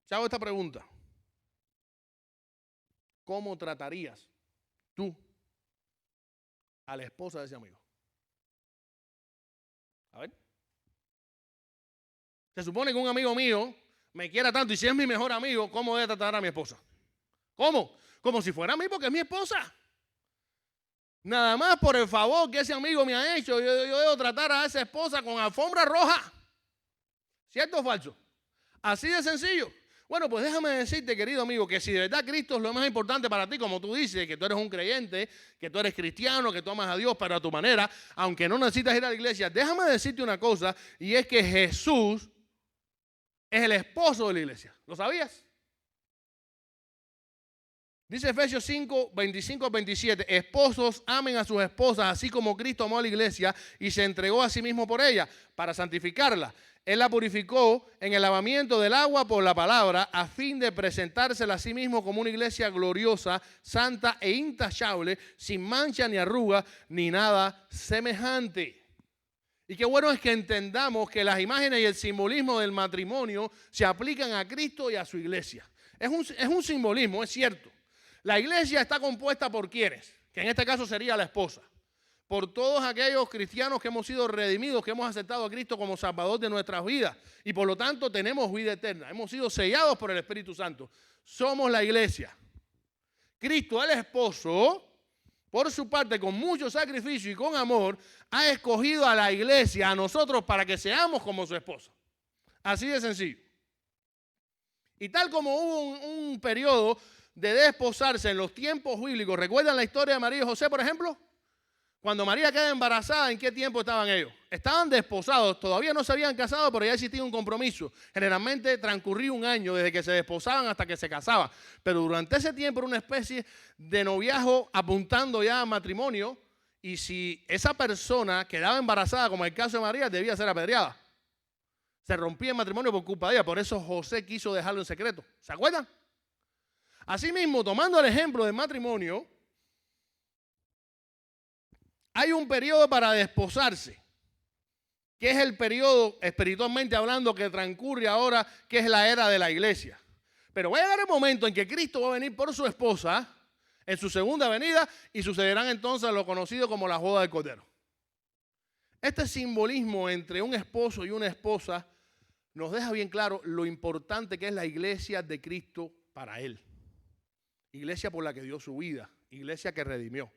Te hago esta pregunta. ¿Cómo tratarías tú a la esposa de ese amigo? A ver. Se supone que un amigo mío me quiera tanto y si es mi mejor amigo, ¿cómo debe tratar a mi esposa? ¿Cómo? Como si fuera a mí porque es mi esposa. Nada más por el favor que ese amigo me ha hecho, yo debo tratar a esa esposa con alfombra roja. ¿Cierto o falso? Así de sencillo. Bueno, pues déjame decirte, querido amigo, que si de verdad Cristo es lo más importante para ti, como tú dices, que tú eres un creyente, que tú eres cristiano, que tú amas a Dios, pero a tu manera, aunque no necesitas ir a la iglesia, déjame decirte una cosa, y es que Jesús es el esposo de la iglesia. ¿Lo sabías? Dice Efesios 5, 25 al 27, esposos amen a sus esposas, así como Cristo amó a la iglesia y se entregó a sí mismo por ella, para santificarla. Él la purificó en el lavamiento del agua por la palabra, a fin de presentársela a sí mismo como una iglesia gloriosa, santa e intachable, sin mancha ni arruga, ni nada semejante. Y qué bueno es que entendamos que las imágenes y el simbolismo del matrimonio se aplican a Cristo y a su iglesia. Es un simbolismo, es cierto. La iglesia está compuesta por ¿quiénes? Que en este caso sería la esposa. Por todos aquellos cristianos que hemos sido redimidos, que hemos aceptado a Cristo como Salvador de nuestras vidas. Y por lo tanto tenemos vida eterna. Hemos sido sellados por el Espíritu Santo. Somos la iglesia. Cristo, el esposo, por su parte, con mucho sacrificio y con amor, ha escogido a la iglesia, a nosotros, para que seamos como su esposa. Así de sencillo. Y tal como hubo un periodo de desposarse en los tiempos bíblicos, ¿recuerdan la historia de María y José, por ejemplo? Cuando María queda embarazada, ¿en qué tiempo estaban ellos? Estaban desposados, todavía no se habían casado, pero ya existía un compromiso. Generalmente transcurría un año desde que se desposaban hasta que se casaban. Pero durante ese tiempo era una especie de noviazgo apuntando ya a matrimonio. Y si esa persona quedaba embarazada, como el caso de María, debía ser apedreada. Se rompía el matrimonio por culpa de ella. Por eso José quiso dejarlo en secreto. ¿Se acuerdan? Asimismo, tomando el ejemplo del matrimonio, hay un periodo para desposarse, que es el periodo, espiritualmente hablando, que transcurre ahora, que es la era de la iglesia. Pero va a llegar el momento en que Cristo va a venir por su esposa en su segunda venida y sucederán entonces lo conocido como la boda del Cordero. Este simbolismo entre un esposo y una esposa nos deja bien claro lo importante que es la iglesia de Cristo para él. Iglesia por la que dio su vida, iglesia que redimió.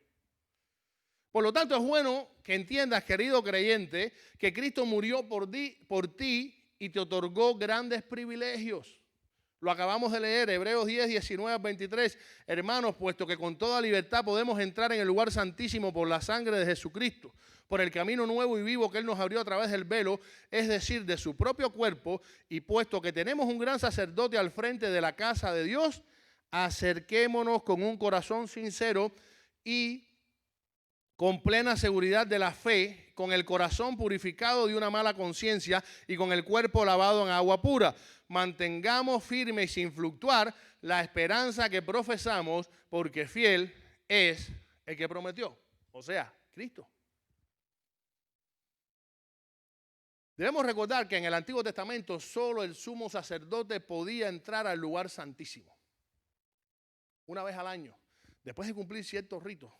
Por lo tanto, es bueno que entiendas, querido creyente, que Cristo murió por ti y te otorgó grandes privilegios. Lo acabamos de leer, Hebreos 10, 19 al 23. Hermanos, puesto que con toda libertad podemos entrar en el lugar santísimo por la sangre de Jesucristo, por el camino nuevo y vivo que Él nos abrió a través del velo, es decir, de su propio cuerpo, y puesto que tenemos un gran sacerdote al frente de la casa de Dios, acerquémonos con un corazón sincero y con plena seguridad de la fe, con el corazón purificado de una mala conciencia y con el cuerpo lavado en agua pura. Mantengamos firme y sin fluctuar la esperanza que profesamos, porque fiel es el que prometió, o sea, Cristo. Debemos recordar que en el Antiguo Testamento solo el sumo sacerdote podía entrar al lugar santísimo una vez al año, después de cumplir ciertos ritos.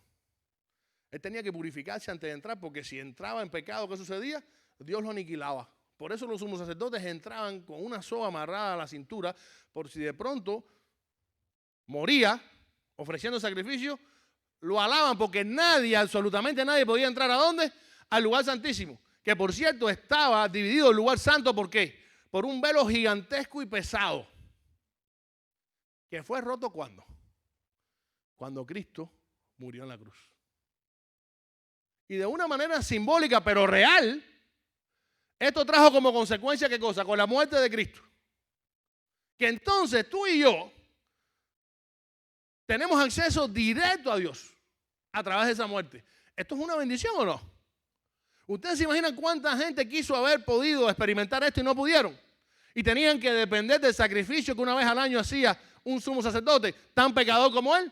Él tenía que purificarse antes de entrar, porque si entraba en pecado, ¿qué sucedía? Dios lo aniquilaba. Por eso los sumos sacerdotes entraban con una soga amarrada a la cintura, por si de pronto moría ofreciendo sacrificio, lo alaban, porque nadie, absolutamente nadie podía entrar ¿a dónde? Al lugar santísimo. Que por cierto estaba dividido el lugar santo, ¿por qué? Por un velo gigantesco y pesado. Que fue roto ¿cuándo? Cuando Cristo murió en la cruz. Y de una manera simbólica, pero real, esto trajo como consecuencia, ¿qué cosa? Con la muerte de Cristo. Que entonces tú y yo tenemos acceso directo a Dios a través de esa muerte. ¿Esto es una bendición o no? ¿Ustedes se imaginan cuánta gente quiso haber podido experimentar esto y no pudieron? Y tenían que depender del sacrificio que una vez al año hacía un sumo sacerdote, tan pecador como él.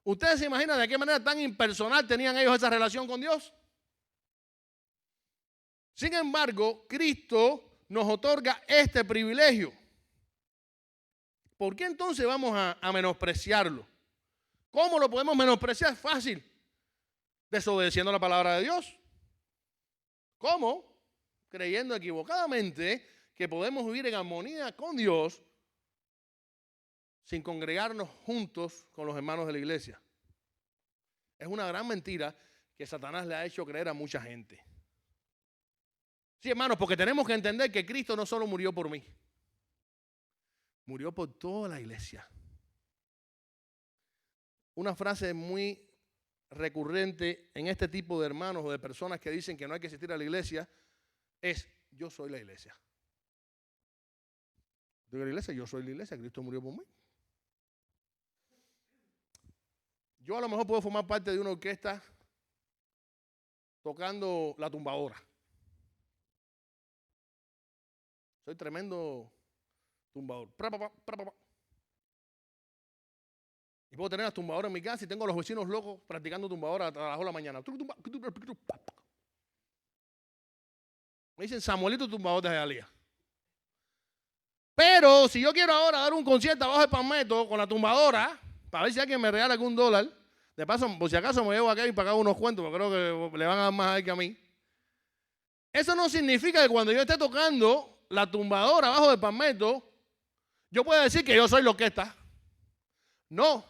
¿Ustedes se imaginan de qué manera tan impersonal tenían ellos esa relación con Dios? Sin embargo, Cristo nos otorga este privilegio. ¿Por qué entonces vamos a menospreciarlo? ¿Cómo lo podemos menospreciar? Fácil. Desobedeciendo la palabra de Dios. ¿Cómo? Creyendo equivocadamente que podemos vivir en armonía con Dios sin congregarnos juntos con los hermanos de la iglesia. Es una gran mentira que Satanás le ha hecho creer a mucha gente. Sí, hermanos, porque tenemos que entender que Cristo no solo murió por mí, murió por toda la iglesia. Una frase muy recurrente en este tipo de hermanos o de personas que dicen que no hay que asistir a la iglesia es: yo soy la iglesia. Digo, la iglesia, yo soy la iglesia, Cristo murió por mí. Yo a lo mejor puedo formar parte de una orquesta tocando la tumbadora. Soy tremendo tumbador. Y puedo tener las tumbadoras en mi casa y tengo a los vecinos locos practicando tumbadora a las 2 de la mañana. Me dicen Samuelito tumbador de Jalía. Pero si yo quiero ahora dar un concierto abajo del Palmetto con la tumbadora, para ver si alguien me regala algún dólar, de paso, por si acaso me llevo acá y pagar unos cuentos, porque creo que le van a dar más a él que a mí. Eso no significa que cuando yo esté tocando la tumbadora abajo del Palmetto, yo pueda decir que yo soy la orquesta. No.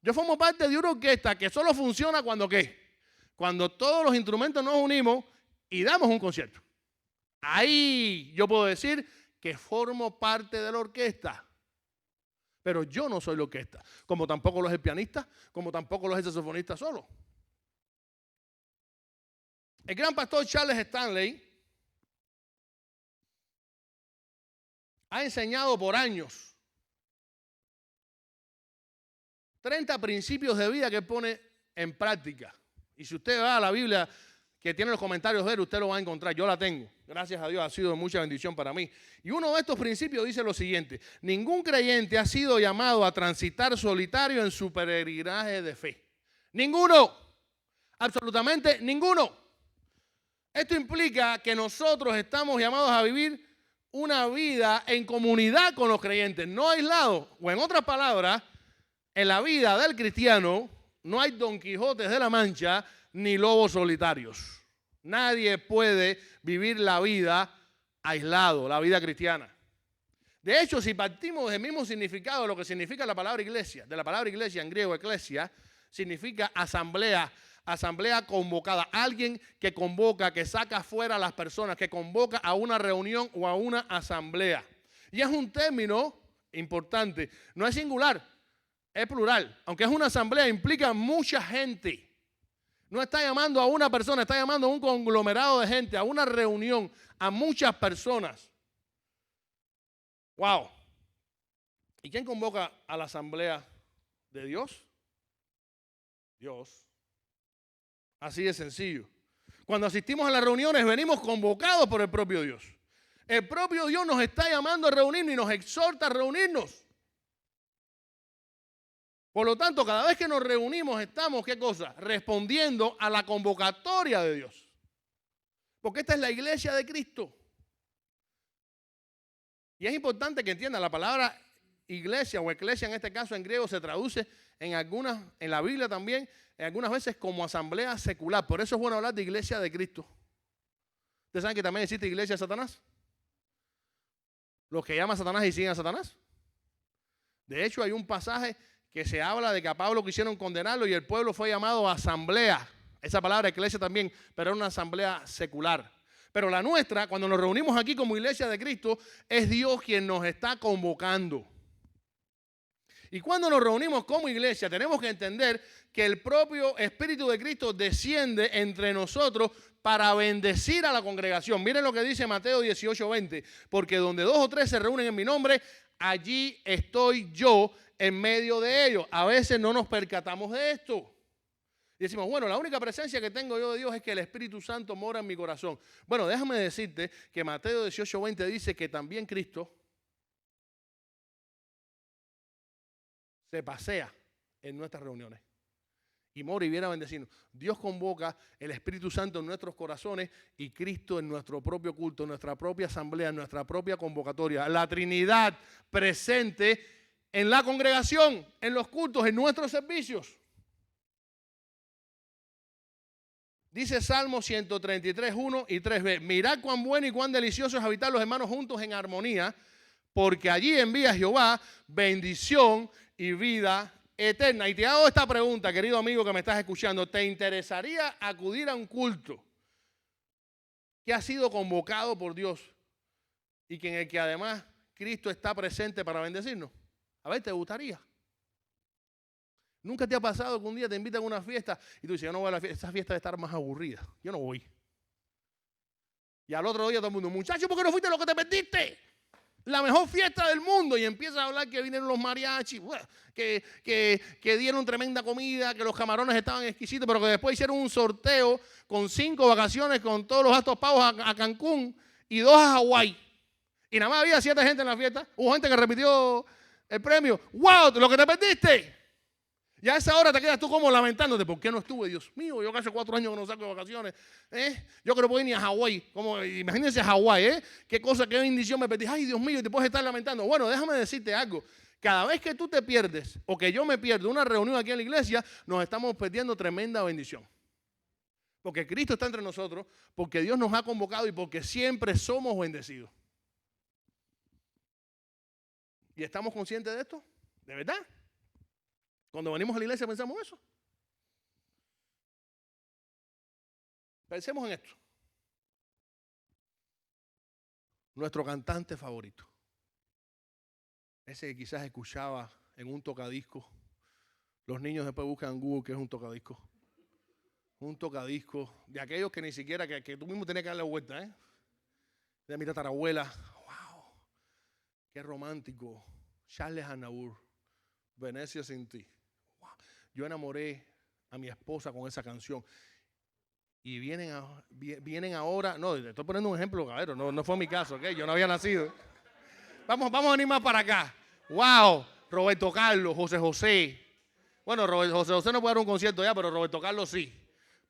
Yo formo parte de una orquesta que solo funciona cuando ¿qué? Cuando todos los instrumentos nos unimos y damos un concierto. Ahí yo puedo decir que formo parte de la orquesta. Pero yo no soy la orquesta, como tampoco lo es el pianista, como tampoco lo es el saxofonista solo. El gran pastor Charles Stanley ha enseñado por años 30 principios de vida que pone en práctica. Y si usted va a la Biblia que tiene los comentarios de él, usted lo va a encontrar. Yo la tengo. Gracias a Dios ha sido de mucha bendición para mí. Y uno de estos principios dice lo siguiente: ningún creyente ha sido llamado a transitar solitario en su peregrinaje de fe. Ninguno. Absolutamente ninguno. Esto implica que nosotros estamos llamados a vivir una vida en comunidad con los creyentes, no aislados. O en otras palabras, en la vida del cristiano no hay Don Quijotes de la Mancha ni lobos solitarios. Nadie puede vivir la vida aislado, la vida cristiana. De hecho, si partimos del mismo significado de lo que significa la palabra iglesia, de la palabra iglesia en griego, eclesia, significa asamblea, asamblea convocada. Alguien que convoca, que saca fuera a las personas, que convoca a una reunión o a una asamblea. Y es un término importante, no es singular, es plural. Aunque es una asamblea, implica mucha gente. No está llamando a una persona, está llamando a un conglomerado de gente, a una reunión, a muchas personas. ¡Wow! ¿Y quién convoca a la asamblea de Dios? Dios. Así de sencillo. Cuando asistimos a las reuniones, venimos convocados por el propio Dios. El propio Dios nos está llamando a reunirnos y nos exhorta a reunirnos. Por lo tanto, cada vez que nos reunimos estamos, ¿qué cosa? Respondiendo a la convocatoria de Dios. Porque esta es la iglesia de Cristo. Y es importante que entiendan, la palabra iglesia o eclesia en este caso en griego se traduce en la Biblia también, en algunas veces como asamblea secular. Por eso es bueno hablar de iglesia de Cristo. ¿Ustedes saben que también existe iglesia de Satanás? Los que llaman a Satanás y siguen a Satanás. De hecho, hay un pasaje que se habla de que a Pablo quisieron condenarlo y el pueblo fue llamado a asamblea. Esa palabra iglesia también, pero era una asamblea secular. Pero la nuestra, cuando nos reunimos aquí como iglesia de Cristo, es Dios quien nos está convocando. Y cuando nos reunimos como iglesia, tenemos que entender que el propio Espíritu de Cristo desciende entre nosotros para bendecir a la congregación. Miren lo que dice Mateo 18:20. Porque donde 2 o 3 se reúnen en mi nombre, allí estoy yo en medio de ellos. A veces no nos percatamos de esto. Y decimos, bueno, la única presencia que tengo yo de Dios es que el Espíritu Santo mora en mi corazón. Bueno, déjame decirte que Mateo 18:20 dice que también Cristo se pasea en nuestras reuniones y mora y viene a bendecirnos. Dios convoca el Espíritu Santo en nuestros corazones y Cristo en nuestro propio culto, en nuestra propia asamblea, en nuestra propia convocatoria. La Trinidad presente en la congregación, en los cultos, en nuestros servicios. Dice Salmo 133, 1 y 3b. Mirad cuán bueno y cuán delicioso es habitar los hermanos juntos en armonía, porque allí envía Jehová bendición y vida eterna. Y te hago esta pregunta, querido amigo que me estás escuchando. ¿Te interesaría acudir a un culto que ha sido convocado por Dios y que en el que además Cristo está presente para bendecirnos? A ver, ¿te gustaría? ¿Nunca te ha pasado que un día te invitan a una fiesta y tú dices, yo no voy a la fiesta, esa fiesta debe estar más aburrida, yo no voy? Y al otro día todo el mundo, muchacho, ¿por qué no fuiste lo que te perdiste? La mejor fiesta del mundo. Y empieza a hablar que vinieron los mariachis, que dieron tremenda comida, que los camarones estaban exquisitos, pero que después hicieron un sorteo con 5 vacaciones con todos los gastos pagos a Cancún y 2 a Hawái. Y nada más había 7 gente en la fiesta. Hubo gente que repitió el premio. ¡Wow! Lo que te perdiste. Y a esa hora te quedas tú como lamentándote. ¿Por qué no estuve? Dios mío, yo que hace 4 años que no saco de vacaciones. Yo que no puedo ir ni a Hawái. Imagínense Hawái, qué cosa, qué bendición me perdí. Ay, Dios mío, y te puedes estar lamentando. Bueno, déjame decirte algo. Cada vez que tú te pierdes o que yo me pierdo una reunión aquí en la iglesia, nos estamos perdiendo tremenda bendición. Porque Cristo está entre nosotros, porque Dios nos ha convocado y porque siempre somos bendecidos. ¿Y estamos conscientes de esto? ¿De verdad? Cuando venimos a la iglesia pensamos eso. Pensemos en esto. Nuestro cantante favorito. Ese que quizás escuchaba en un tocadisco. Los niños después buscan en Google qué es un tocadisco. Un tocadisco de aquellos que ni siquiera, que tú mismo tenías que darle vuelta, de mi tatarabuela. Wow. Qué romántico. Charles Aznavour. Venecia sin ti. Yo enamoré a mi esposa con esa canción. Y vienen ahora, no, le estoy poniendo un ejemplo, cabrón, no fue mi caso, ¿ok? Yo no había nacido. Vamos a venir más para acá. ¡Wow! Roberto Carlos, José José. Bueno, José José no puede dar un concierto ya, pero Roberto Carlos sí.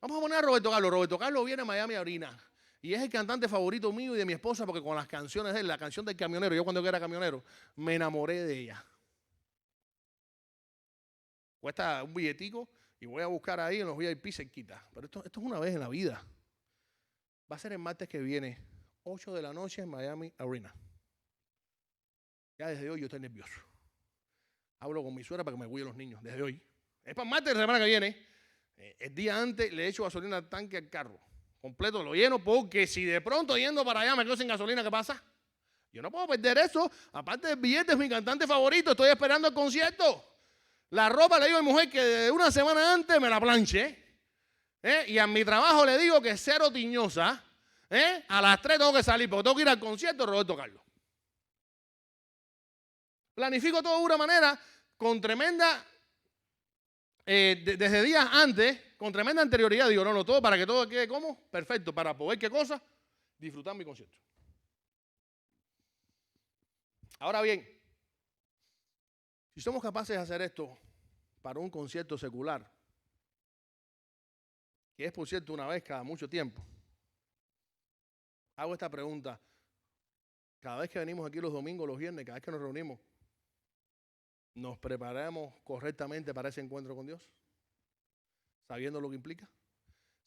Vamos a poner a Roberto Carlos. Roberto Carlos viene a Miami a orinar. Y es el cantante favorito mío y de mi esposa, porque con las canciones de él, la canción del camionero, yo cuando era camionero, me enamoré de ella. Cuesta un billetico y voy a buscar ahí en los VIP cerquita. Pero esto es una vez en la vida. Va a ser el martes que viene, 8 de la noche en Miami Arena. Ya desde hoy yo estoy nervioso. Hablo con mi suegra para que me cuide los niños, desde hoy. Es para el martes de la semana que viene. El día antes le echo gasolina al tanque al carro. Completo, lo lleno, porque si de pronto yendo para allá me quedo sin gasolina, ¿qué pasa? Yo no puedo perder eso. Aparte del billete, es mi cantante favorito. Estoy esperando el concierto. La ropa le digo a mi mujer que de una semana antes me la planche. Y a mi trabajo le digo que cero tiñosa. A las 3 tengo que salir porque tengo que ir al concierto de Roberto Carlos. Planifico todo de una manera con tremenda, desde días antes, con tremenda anterioridad. Digo, no, todo para que todo quede como perfecto, para poder, ¿qué cosa? Disfrutar mi concierto. Ahora bien, si somos capaces de hacer esto para un concierto secular, que es por cierto una vez cada mucho tiempo, hago esta pregunta. Cada vez que venimos aquí los domingos, los viernes, cada vez que nos reunimos, ¿nos preparamos correctamente para ese encuentro con Dios? Sabiendo lo que implica,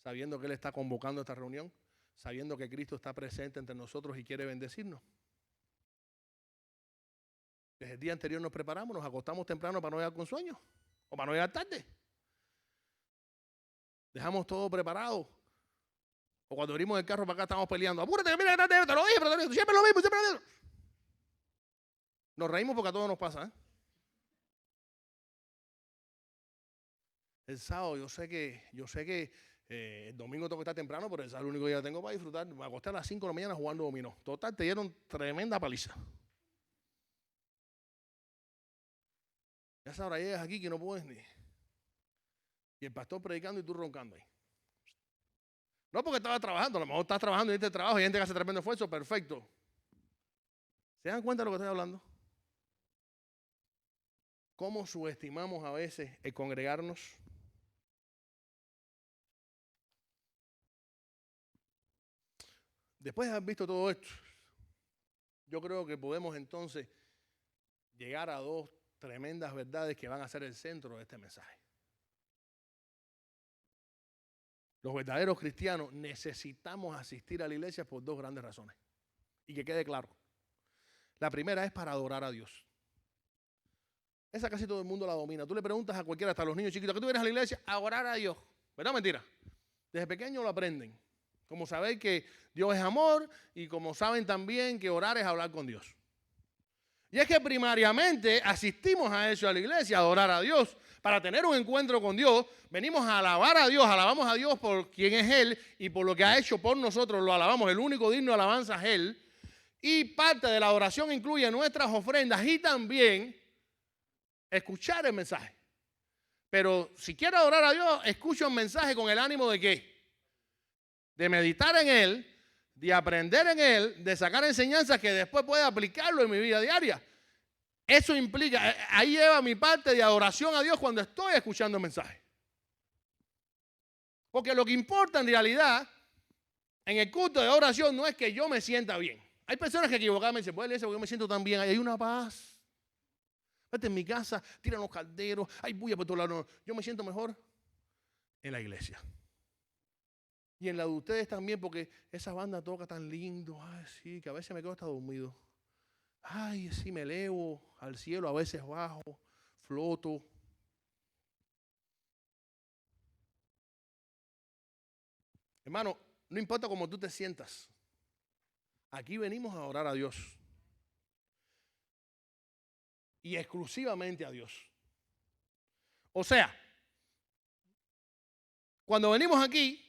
sabiendo que Él está convocando esta reunión, sabiendo que Cristo está presente entre nosotros y quiere bendecirnos. Desde el día anterior nos preparamos, nos acostamos temprano para no llegar con sueño o para no llegar tarde. Dejamos todo preparado. O cuando venimos del carro para acá estamos peleando. Apúrate, que mira, te lo dije, pero siempre lo mismo, siempre lo mismo. Nos reímos porque a todos nos pasa, El sábado yo sé que el domingo tengo que estar temprano, pero ese es el único día que tengo para disfrutar. Me acosté a las 5 de la mañana jugando dominó. Total, te dieron tremenda paliza. Ya esa hora llegas aquí que no puedes ni. Y el pastor predicando y tú roncando ahí. No porque estaba trabajando, a lo mejor estás trabajando y este trabajo y hay gente que hace tremendo esfuerzo, perfecto. ¿Se dan cuenta de lo que estoy hablando? ¿Cómo subestimamos a veces el congregarnos? Después de haber visto todo esto, yo creo que podemos entonces llegar a dos tremendas verdades que van a ser el centro de este mensaje. Los verdaderos cristianos necesitamos asistir a la iglesia por dos grandes razones. Y que quede claro. La primera es para adorar a Dios. Esa casi todo el mundo la domina. Tú le preguntas a cualquiera, hasta a los niños chiquitos, ¿qué tú vienes a la iglesia? A orar a Dios. ¿Verdad o mentira? Desde pequeños lo aprenden. Como saber que Dios es amor y como saben también que orar es hablar con Dios. Y es que primariamente asistimos a eso, a la iglesia, a adorar a Dios. Para tener un encuentro con Dios, venimos a alabar a Dios, alabamos a Dios por quien es Él y por lo que ha hecho por nosotros, lo alabamos, el único digno de alabanza es Él. Y parte de la adoración incluye nuestras ofrendas y también escuchar el mensaje. Pero si quiero adorar a Dios, escucho el mensaje con el ánimo de ¿qué? De meditar en Él, de aprender en Él, de sacar enseñanzas que después pueda aplicarlo en mi vida diaria. Eso implica, ahí lleva mi parte de adoración a Dios cuando estoy escuchando el mensaje. Porque lo que importa en realidad en el culto de oración no es que yo me sienta bien. Hay personas que equivocadamente dicen, pues yo me siento tan bien, hay una paz. Vete en mi casa, tiran los calderos, hay bulla por todos lados. Yo me siento mejor en la iglesia. Y en la de ustedes también, porque esa banda toca tan lindo. Ay, sí, que a veces me quedo hasta dormido. Ay, sí, me elevo al cielo, a veces bajo, floto. Hermano, no importa cómo tú te sientas. Aquí venimos a orar a Dios. Y exclusivamente a Dios. O sea, cuando venimos aquí,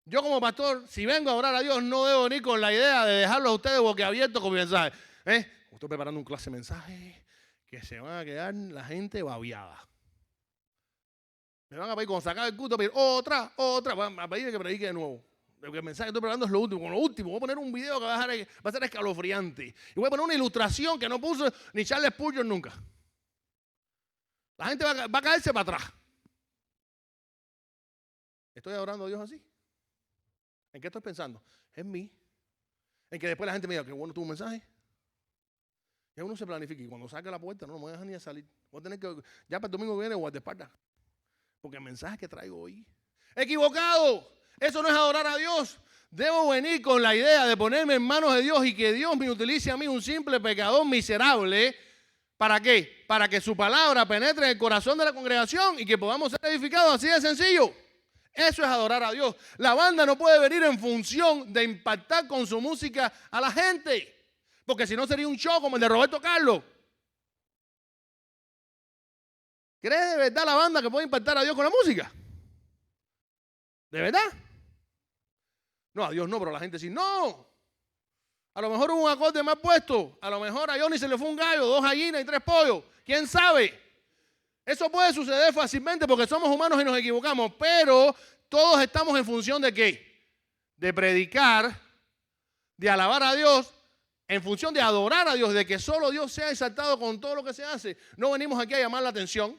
yo como pastor, si vengo a orar a Dios, no debo venir con la idea de dejarlo a ustedes boquiabiertos con mi mensaje. Estoy preparando un clase de mensaje que se van a quedar la gente babiada. Me van a pedir, cuando se acabe el culto, a pedir otra, van a pedir que predique de nuevo. Porque el mensaje que estoy preparando es lo último. Con lo último, voy a poner un video que va a ser escalofriante. Y voy a poner una ilustración que no puso ni Charles Spurgeon nunca. La gente va a caerse para atrás. ¿Estoy adorando a Dios así? ¿En qué estoy pensando? En mí. En que después la gente me diga, qué bueno tu mensaje. Y uno se planifica. Y cuando saque la puerta, no me voy a dejar ni a salir. Voy a tener que, ya para el domingo que viene, guardaespaldas. Porque el mensaje que traigo hoy, ¡equivocado! Eso no es adorar a Dios. Debo venir con la idea de ponerme en manos de Dios y que Dios me utilice a mí, un simple pecador miserable. ¿Para qué? Para que su palabra penetre en el corazón de la congregación y que podamos ser edificados, así de sencillo. Eso es adorar a Dios. La banda no puede venir en función de impactar con su música a la gente. Porque si no sería un show como el de Roberto Carlos. ¿Crees de verdad la banda que puede impactar a Dios con la música? ¿De verdad? No, a Dios no, pero la gente sí, no. A lo mejor hubo un acorde mal puesto. A lo mejor a Johnny se le fue un gallo, 2 gallinas y 3 pollos. ¿Quién sabe? Eso puede suceder fácilmente porque somos humanos y nos equivocamos. Pero todos estamos en función de ¿qué? De predicar, de alabar a Dios, en función de adorar a Dios, de que solo Dios sea exaltado con todo lo que se hace. No venimos aquí a llamar la atención.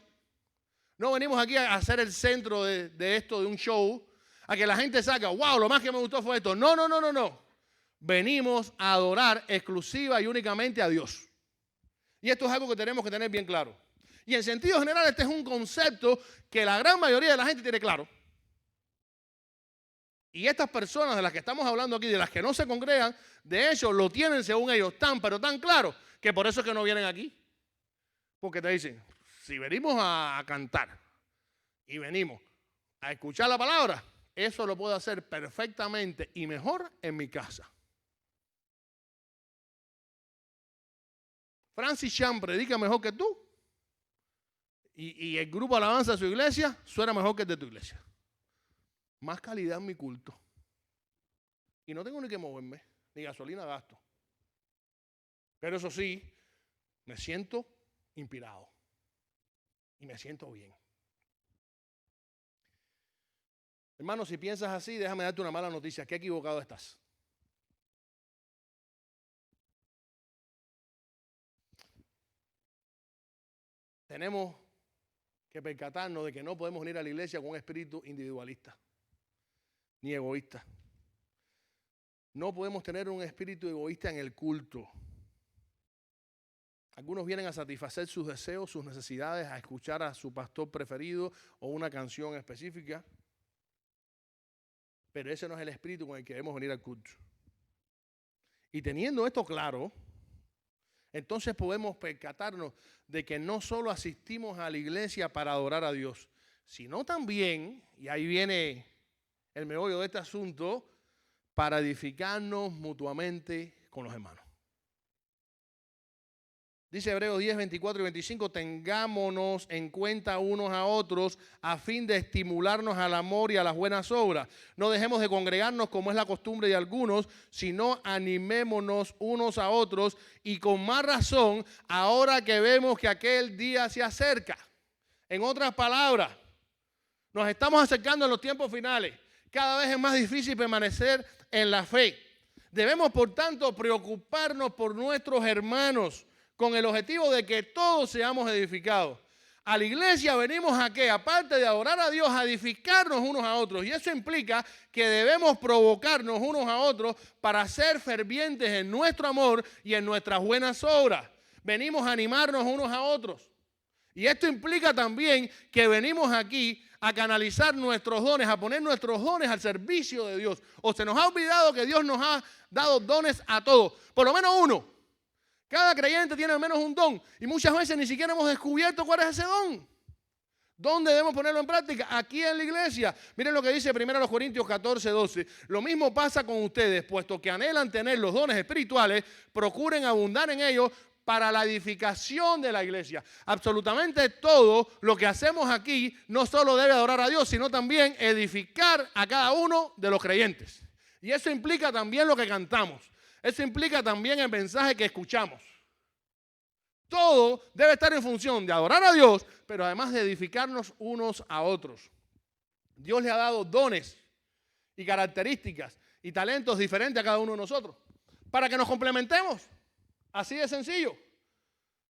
No venimos aquí a hacer el centro de esto, de un show. A que la gente saca, wow, lo más que me gustó fue esto. No. Venimos a adorar exclusiva y únicamente a Dios. Y esto es algo que tenemos que tener bien claro. Y en sentido general, este es un concepto que la gran mayoría de la gente tiene claro. Y estas personas de las que estamos hablando aquí, de las que no se congregan, de hecho lo tienen según ellos tan, pero tan claro, que por eso es que no vienen aquí. Porque te dicen, si venimos a cantar y venimos a escuchar la palabra, eso lo puedo hacer perfectamente y mejor en mi casa. Francis Chan predica mejor que tú. y el grupo de alabanza de su iglesia suena mejor que el de tu iglesia. Más calidad en mi culto. Y no tengo ni que moverme, ni gasolina gasto. Pero eso sí, me siento inspirado. Y me siento bien. Hermano, si piensas así, déjame darte una mala noticia. Qué equivocado estás. Tenemos que percatarnos de que no podemos venir a la iglesia con un espíritu individualista ni egoísta. No podemos tener un espíritu egoísta en el culto. Algunos vienen a satisfacer sus deseos, sus necesidades, a escuchar a su pastor preferido o una canción específica. Pero ese no es el espíritu con el que debemos venir al culto. Y teniendo esto claro, entonces podemos percatarnos de que no solo asistimos a la iglesia para adorar a Dios, sino también, y ahí viene el meollo de este asunto, para edificarnos mutuamente con los hermanos. Dice Hebreos 10, 24 y 25, tengámonos en cuenta unos a otros a fin de estimularnos al amor y a las buenas obras. No dejemos de congregarnos como es la costumbre de algunos, sino animémonos unos a otros y con más razón ahora que vemos que aquel día se acerca. En otras palabras, nos estamos acercando en los tiempos finales. Cada vez es más difícil permanecer en la fe. Debemos, por tanto, preocuparnos por nuestros hermanos con el objetivo de que todos seamos edificados. A la iglesia venimos a qué? Aparte de adorar a Dios, a edificarnos unos a otros. Y eso implica que debemos provocarnos unos a otros para ser fervientes en nuestro amor y en nuestras buenas obras. Venimos a animarnos unos a otros. Y esto implica también que venimos aquí a canalizar nuestros dones, a poner nuestros dones al servicio de Dios. O se nos ha olvidado que Dios nos ha dado dones a todos, por lo menos uno. Cada creyente tiene al menos un don y muchas veces ni siquiera hemos descubierto cuál es ese don. ¿Dónde debemos ponerlo en práctica? Aquí en la iglesia. Miren lo que dice 1 Corintios 14, 12. Lo mismo pasa con ustedes, puesto que anhelan tener los dones espirituales, procuren abundar en ellos para la edificación de la iglesia. Absolutamente todo lo que hacemos aquí no solo debe adorar a Dios, sino también edificar a cada uno de los creyentes. Y eso implica también lo que cantamos. Eso implica también el mensaje que escuchamos. Todo debe estar en función de adorar a Dios, pero además de edificarnos unos a otros. Dios le ha dado dones y características y talentos diferentes a cada uno de nosotros para que nos complementemos. Así de sencillo.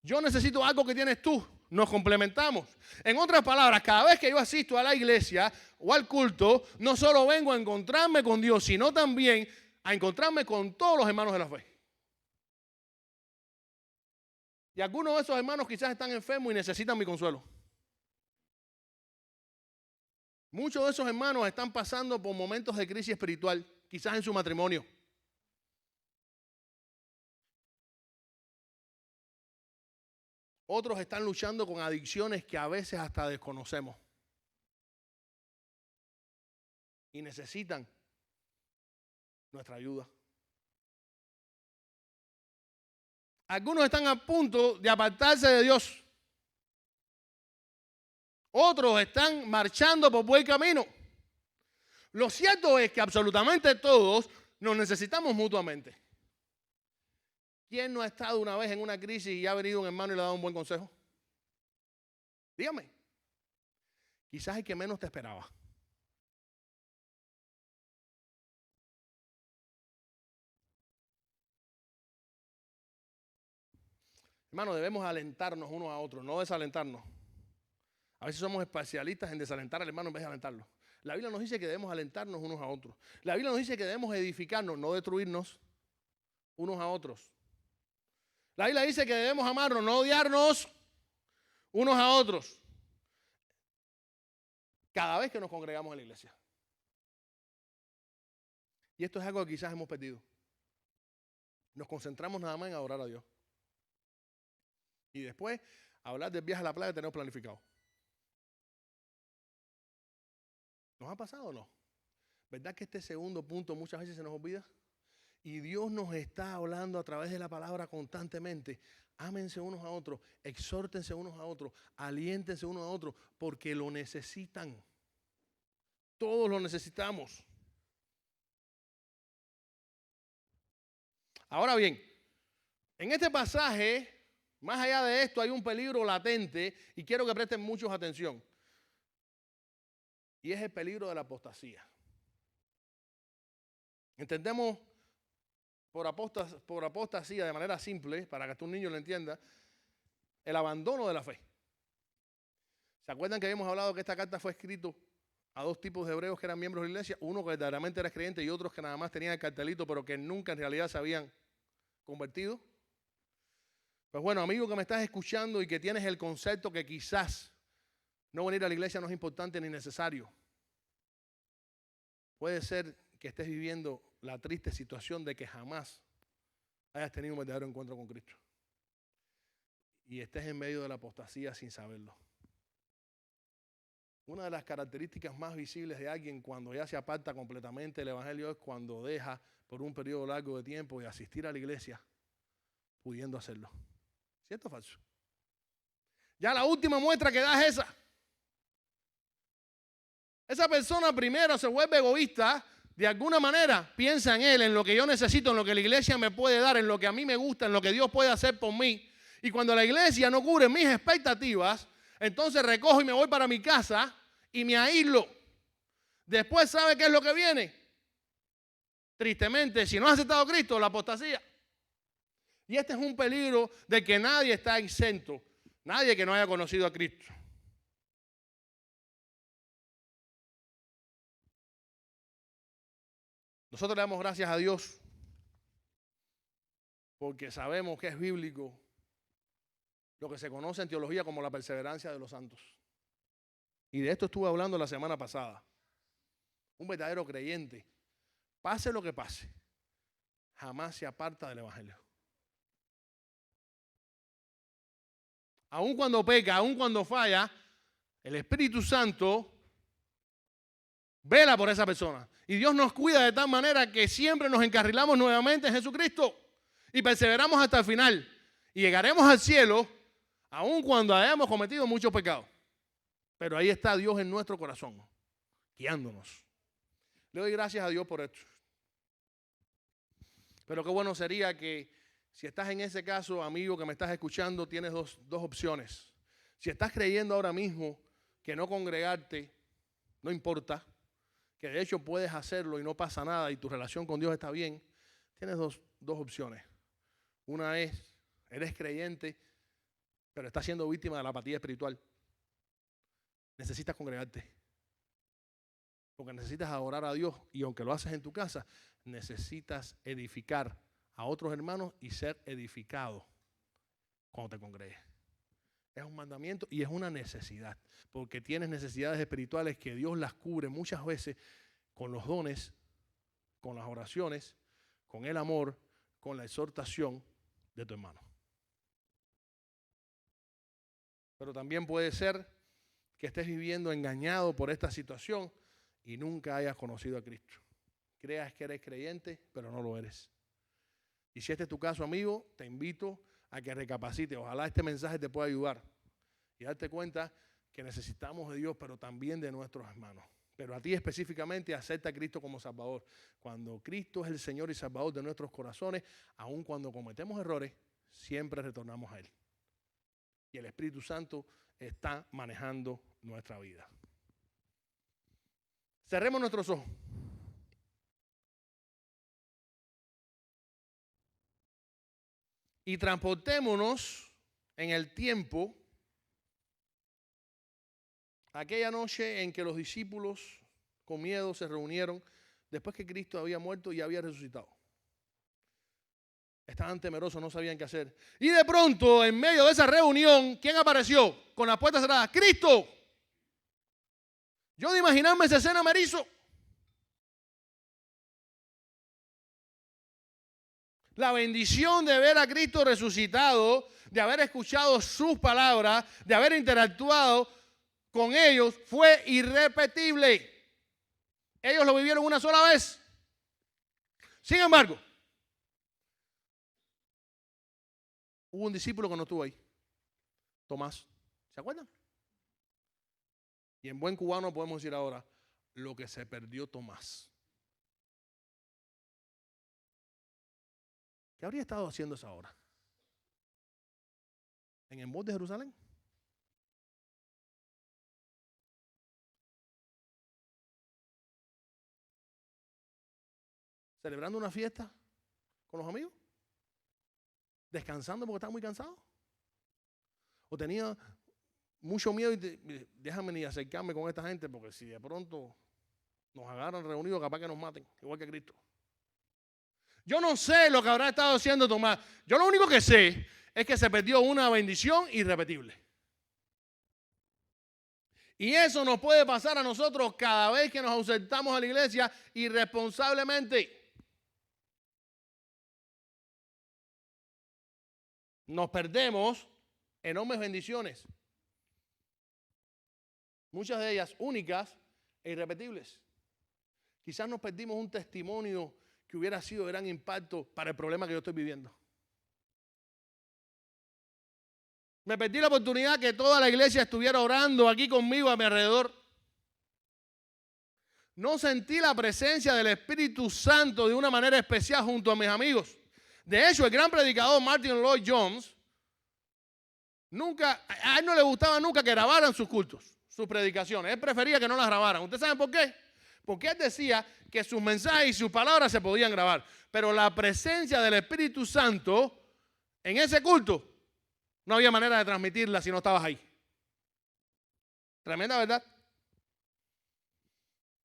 Yo necesito algo que tienes tú. Nos complementamos. En otras palabras, cada vez que yo asisto a la iglesia o al culto, no solo vengo a encontrarme con Dios, sino también a encontrarme con todos los hermanos de la fe. Y algunos de esos hermanos quizás están enfermos y necesitan mi consuelo. Muchos de esos hermanos están pasando por momentos de crisis espiritual, quizás en su matrimonio. Otros están luchando con adicciones que a veces hasta desconocemos. Y necesitan nuestra ayuda. Algunos están a punto de apartarse de Dios. Otros están marchando por buen camino. Lo cierto es que absolutamente todos nos necesitamos mutuamente. ¿Quién no ha estado una vez en una crisis y ha venido un hermano y le ha dado un buen consejo? Dígame. Quizás el que menos te esperaba. Hermano, debemos alentarnos unos a otros, no desalentarnos. A veces somos especialistas en desalentar al hermano en vez de alentarlo. La Biblia nos dice que debemos alentarnos unos a otros. La Biblia nos dice que debemos edificarnos, no destruirnos unos a otros. La Biblia dice que debemos amarnos, no odiarnos unos a otros. Cada vez que nos congregamos en la iglesia. Y esto es algo que quizás hemos perdido. Nos concentramos nada más en adorar a Dios. Y después, hablar del viaje a la playa que tenemos planificado. ¿Nos ha pasado o no? ¿Verdad que este segundo punto muchas veces se nos olvida? Y Dios nos está hablando a través de la palabra constantemente. Ámense unos a otros, exhórtense unos a otros, aliéntense unos a otros, porque lo necesitan. Todos lo necesitamos. Ahora bien, en este pasaje, más allá de esto, hay un peligro latente y quiero que presten mucha atención. Y es el peligro de la apostasía. Entendemos por apostasía de manera simple, para que tu niño lo entienda, el abandono de la fe. ¿Se acuerdan que habíamos hablado que esta carta fue escrita a dos tipos de hebreos que eran miembros de la iglesia? Uno que verdaderamente era creyente y otros que nada más tenían el cartelito, pero que nunca en realidad se habían convertido. Pues bueno, amigo que me estás escuchando y que tienes el concepto que quizás no venir a la iglesia no es importante ni necesario. Puede ser que estés viviendo la triste situación de que jamás hayas tenido un verdadero encuentro con Cristo. Y estés en medio de la apostasía sin saberlo. Una de las características más visibles de alguien cuando ya se aparta completamente del evangelio es cuando deja por un periodo largo de tiempo de asistir a la iglesia pudiendo hacerlo. ¿Cierto o falso? Ya la última muestra que da es esa. Esa persona primero se vuelve egoísta, de alguna manera piensa en él, en lo que yo necesito, en lo que la iglesia me puede dar, en lo que a mí me gusta, en lo que Dios puede hacer por mí. Y cuando la iglesia no cubre mis expectativas, entonces recojo y me voy para mi casa y me aíslo. Después, ¿sabe qué es lo que viene? Tristemente, si no has aceptado a Cristo, la apostasía. Y este es un peligro de que nadie está exento, nadie que no haya conocido a Cristo. Nosotros le damos gracias a Dios porque sabemos que es bíblico lo que se conoce en teología como la perseverancia de los santos. Y de esto estuve hablando la semana pasada. Un verdadero creyente, pase lo que pase, jamás se aparta del evangelio. Aun cuando peca, aun cuando falla, el Espíritu Santo vela por esa persona. Y Dios nos cuida de tal manera que siempre nos encarrilamos nuevamente en Jesucristo y perseveramos hasta el final. Y llegaremos al cielo aun cuando hayamos cometido muchos pecados. Pero ahí está Dios en nuestro corazón, guiándonos. Le doy gracias a Dios por esto. Pero qué bueno sería que si estás en ese caso, amigo que me estás escuchando, tienes dos opciones. Si estás creyendo ahora mismo que no congregarte no importa, que de hecho puedes hacerlo y no pasa nada y tu relación con Dios está bien, tienes dos opciones. Una es, eres creyente, pero estás siendo víctima de la apatía espiritual. Necesitas congregarte. Porque necesitas adorar a Dios y aunque lo haces en tu casa, necesitas edificar a otros hermanos y ser edificado cuando te congregues. Es un mandamiento y es una necesidad, porque tienes necesidades espirituales que Dios las cubre muchas veces con los dones, con las oraciones, con el amor, con la exhortación de tu hermano. Pero también puede ser que estés viviendo engañado por esta situación y nunca hayas conocido a Cristo. Creas que eres creyente, pero no lo eres. Y si este es tu caso, amigo, te invito a que recapacites. Ojalá este mensaje te pueda ayudar y darte cuenta que necesitamos de Dios, pero también de nuestros hermanos. Pero a ti específicamente, acepta a Cristo como Salvador. Cuando Cristo es el Señor y Salvador de nuestros corazones, aun cuando cometemos errores, siempre retornamos a Él. Y el Espíritu Santo está manejando nuestra vida. Cerremos nuestros ojos. Y transportémonos en el tiempo, aquella noche en que los discípulos con miedo se reunieron después que Cristo había muerto y había resucitado. Estaban temerosos, no sabían qué hacer. Y de pronto, en medio de esa reunión, ¿quién apareció? Con las puertas cerradas. ¡Cristo! Yo de imaginarme esa escena me erizo. La bendición de ver a Cristo resucitado, de haber escuchado sus palabras, de haber interactuado con ellos, fue irrepetible. Ellos lo vivieron una sola vez. Sin embargo, Hubo un discípulo que no estuvo ahí. Tomás. ¿Se acuerdan? Y en buen cubano podemos decir ahora, lo que se perdió Tomás. ¿Qué habría estado haciendo esa hora? ¿En el monte de Jerusalén? ¿Celebrando una fiesta con los amigos? ¿Descansando porque estaba muy cansado? ¿O tenía mucho miedo y déjame ni acercarme con esta gente porque si de pronto nos agarran reunidos capaz que nos maten, igual que Cristo? Yo no sé lo que habrá estado haciendo Tomás. Yo lo único que sé es que se perdió una bendición irrepetible. Y eso nos puede pasar a nosotros cada vez que nos ausentamos a la iglesia irresponsablemente. Nos perdemos enormes bendiciones. Muchas de ellas únicas e irrepetibles. Quizás nos perdimos un testimonio que hubiera sido de gran impacto para el problema que yo estoy viviendo. Me perdí la oportunidad que toda la iglesia estuviera orando aquí conmigo a mi alrededor. No sentí la presencia del Espíritu Santo de una manera especial junto a mis amigos. De hecho, el gran predicador Martin Lloyd Jones, a él no le gustaba nunca que grabaran sus cultos, sus predicaciones. Él prefería que no las grabaran. ¿Ustedes saben por qué? Porque él decía que sus mensajes y sus palabras se podían grabar. Pero la presencia del Espíritu Santo en ese culto, no había manera de transmitirla si no estabas ahí. Tremenda verdad.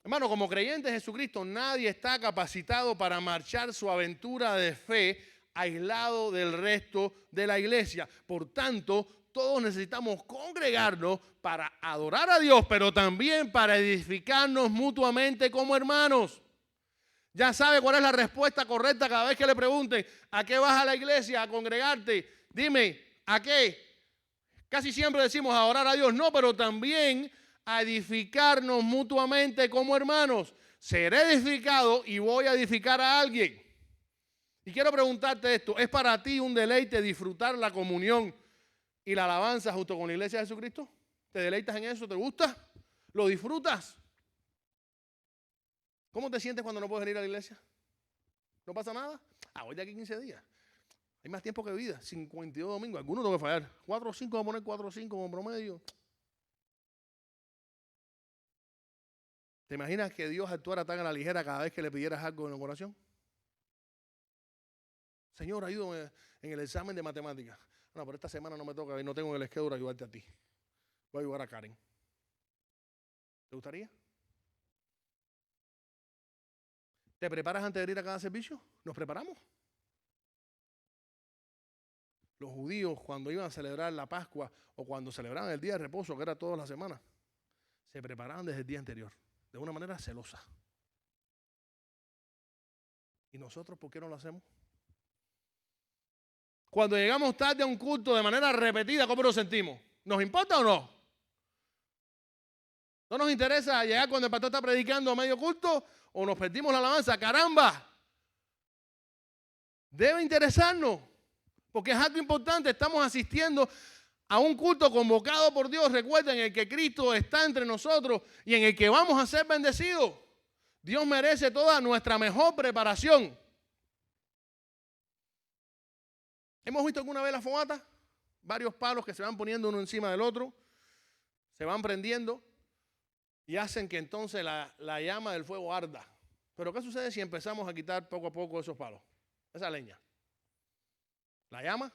Hermano, como creyente de Jesucristo, nadie está capacitado para marchar su aventura de fe aislado del resto de la iglesia. Por tanto, todos necesitamos congregarnos para adorar a Dios, pero también para edificarnos mutuamente como hermanos. Ya sabe cuál es la respuesta correcta cada vez que le pregunten, ¿a qué vas a la iglesia a congregarte? Dime, ¿a qué? Casi siempre decimos a orar a Dios. No, pero también a edificarnos mutuamente como hermanos. Seré edificado y voy a edificar a alguien. Y quiero preguntarte esto. ¿Es para ti un deleite disfrutar la comunión y la alabanza junto con la iglesia de Jesucristo? ¿Te deleitas en eso? ¿Te gusta? ¿Lo disfrutas? ¿Cómo te sientes cuando no puedes venir a la iglesia? ¿No pasa nada? Voy de aquí 15 días. Hay más tiempo que vida, 52 domingos. Algunos tengo que fallar. 4 o 5, vamos a poner 4 o 5 como promedio. ¿Te imaginas que Dios actuara tan a la ligera cada vez que le pidieras algo en la oración? Señor, ayúdame en el examen de matemáticas. No, pero esta semana no me toca y no tengo en el schedule ayudarte a ti. Voy a ayudar a Karen. ¿Te gustaría? ¿Te preparas antes de ir a cada servicio? ¿Nos preparamos? Los judíos, cuando iban a celebrar la Pascua o cuando celebraban el día de reposo, que era toda la semana, se preparaban desde el día anterior, de una manera celosa. ¿Y nosotros por qué no lo hacemos? Cuando llegamos tarde a un culto de manera repetida, ¿cómo nos sentimos? ¿Nos importa o no? ¿No nos interesa llegar cuando el pastor está predicando a medio culto o nos perdimos la alabanza? ¡Caramba! Debe interesarnos. Porque es algo importante, estamos asistiendo a un culto convocado por Dios, recuerden, en el que Cristo está entre nosotros y en el que vamos a ser bendecidos. Dios merece toda nuestra mejor preparación. ¿Hemos visto alguna vez la fogata? Varios palos que se van poniendo uno encima del otro, se van prendiendo y hacen que entonces la llama del fuego arda. Pero ¿qué sucede si empezamos a quitar poco a poco esos palos, esa leña? La llama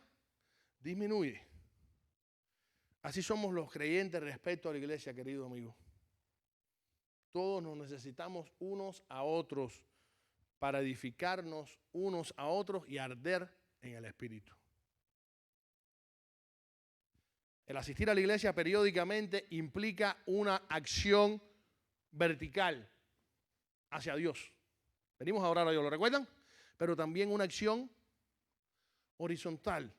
disminuye. Así somos los creyentes respecto a la iglesia, querido amigo. Todos nos necesitamos unos a otros para edificarnos unos a otros y arder en el Espíritu. El asistir a la iglesia periódicamente implica una acción vertical hacia Dios. Venimos a orar a Dios, ¿lo recuerdan? Pero también una acción horizontal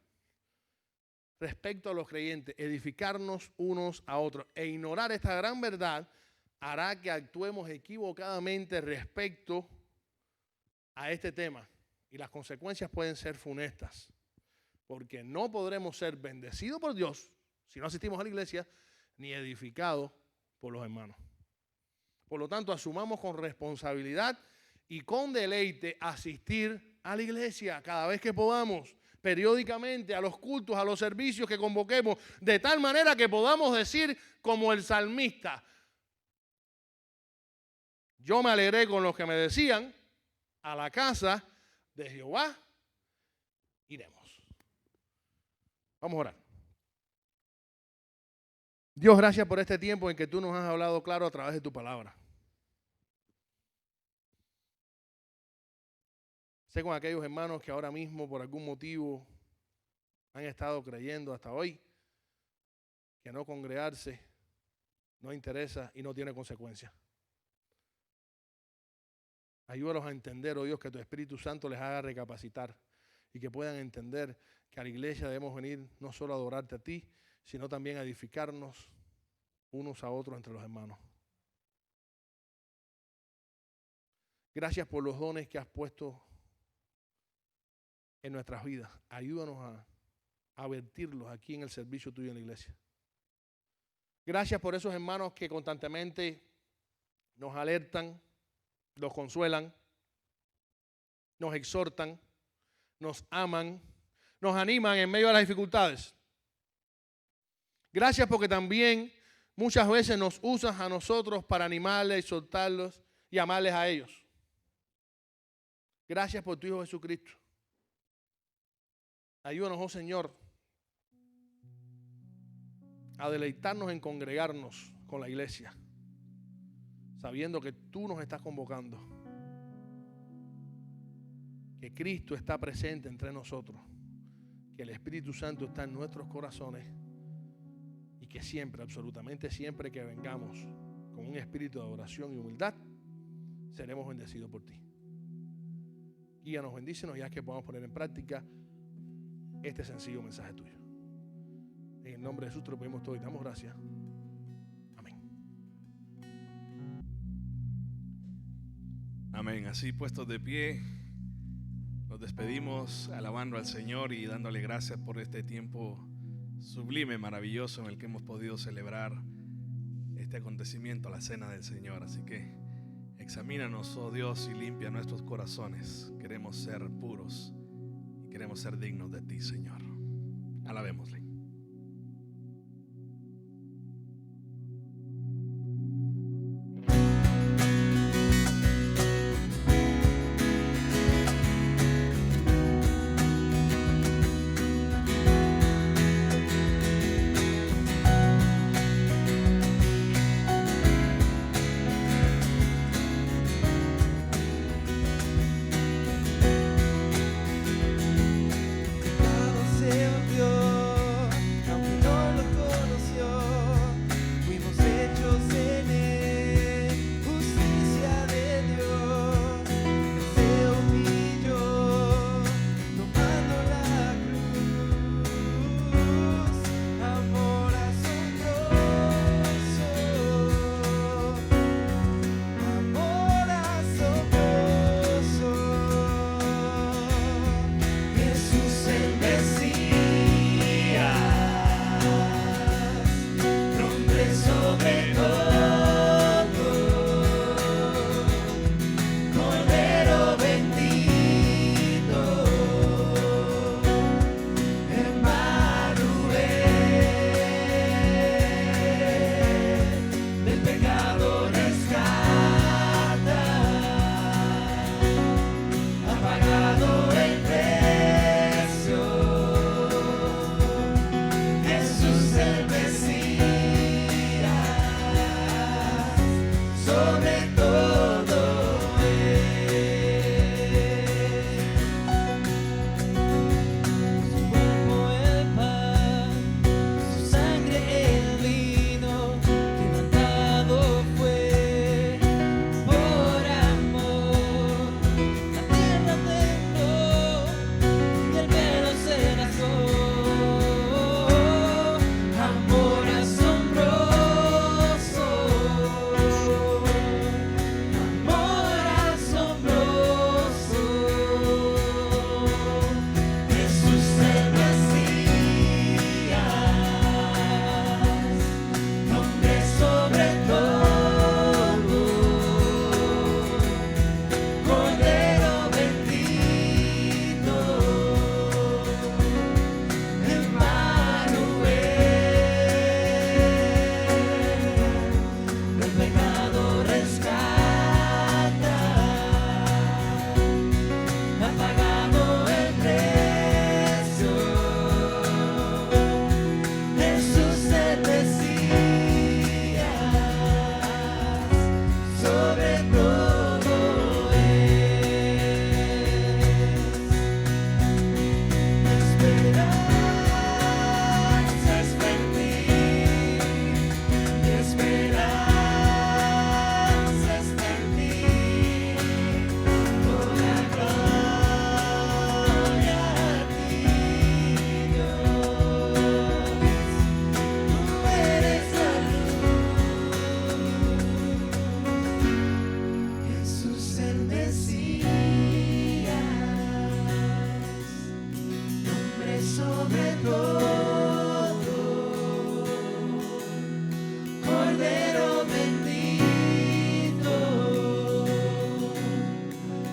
respecto a los creyentes, edificarnos unos a otros. E ignorar esta gran verdad hará que actuemos equivocadamente respecto a este tema. Y las consecuencias pueden ser funestas. porque no podremos ser bendecidos por Dios si no asistimos a la iglesia, ni edificados por los hermanos. Por lo tanto, asumamos con responsabilidad y con deleite asistir a la iglesia cada vez que podamos, periódicamente, a los cultos, a los servicios que convoquemos, de tal manera que podamos decir como el salmista: yo me alegré con los que me decían, a la casa de Jehová iremos. Vamos a orar. Dios, gracias por este tiempo en que tú nos has hablado claro a través de tu palabra. Sé con aquellos hermanos que ahora mismo por algún motivo han estado creyendo hasta hoy que no congregarse no interesa y no tiene consecuencias. Ayúdalos a entender, oh Dios, que tu Espíritu Santo les haga recapacitar y que puedan entender que a la iglesia debemos venir no solo a adorarte a ti, sino también a edificarnos unos a otros entre los hermanos. Gracias por los dones que has puesto en nuestras vidas. Ayúdanos a vertirlos aquí en el servicio tuyo en la iglesia. Gracias por esos hermanos que constantemente nos alertan, nos consuelan, nos exhortan, nos aman, nos animan en medio de las dificultades. Gracias porque también muchas veces nos usas a nosotros para animarles, exhortarlos y amarles a ellos. Gracias por tu Hijo Jesucristo. Ayúdanos, oh Señor, a deleitarnos en congregarnos con la iglesia, sabiendo que tú nos estás convocando, que Cristo está presente entre nosotros, que el Espíritu Santo está en nuestros corazones y que siempre, absolutamente siempre que vengamos con un espíritu de adoración y humildad, seremos bendecidos por ti. Guíanos, bendícenos y haz que podamos poner en práctica este sencillo mensaje tuyo. En el nombre de Jesús te lo pedimos todo y damos gracias. Amén. Amén. Así puestos de pie, nos despedimos alabando al Señor y dándole gracias por este tiempo sublime, maravilloso en el que hemos podido celebrar este acontecimiento, la cena del Señor. Así que examínanos, oh Dios, y limpia nuestros corazones. Queremos ser puros y queremos ser dignos de ti, Señor. Alabémosle. Alabado sea Dios. esperanza está en ti, mi esperanza está en ti, toda gloria a ti, Dios, tú eres la luz, Jesús el Mesías, nombre sobre todo, Cordero bendito,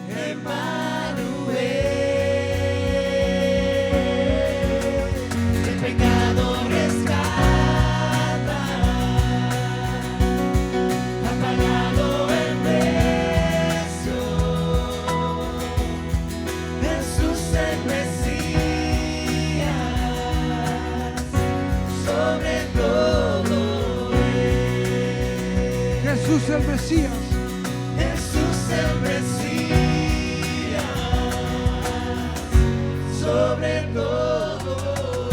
Emmanuel, el pecado rescata, ha pagado el precio, Jesús el Mesías, sobre todo Jesús el Mesías. Jesús el Mesías, sobre todo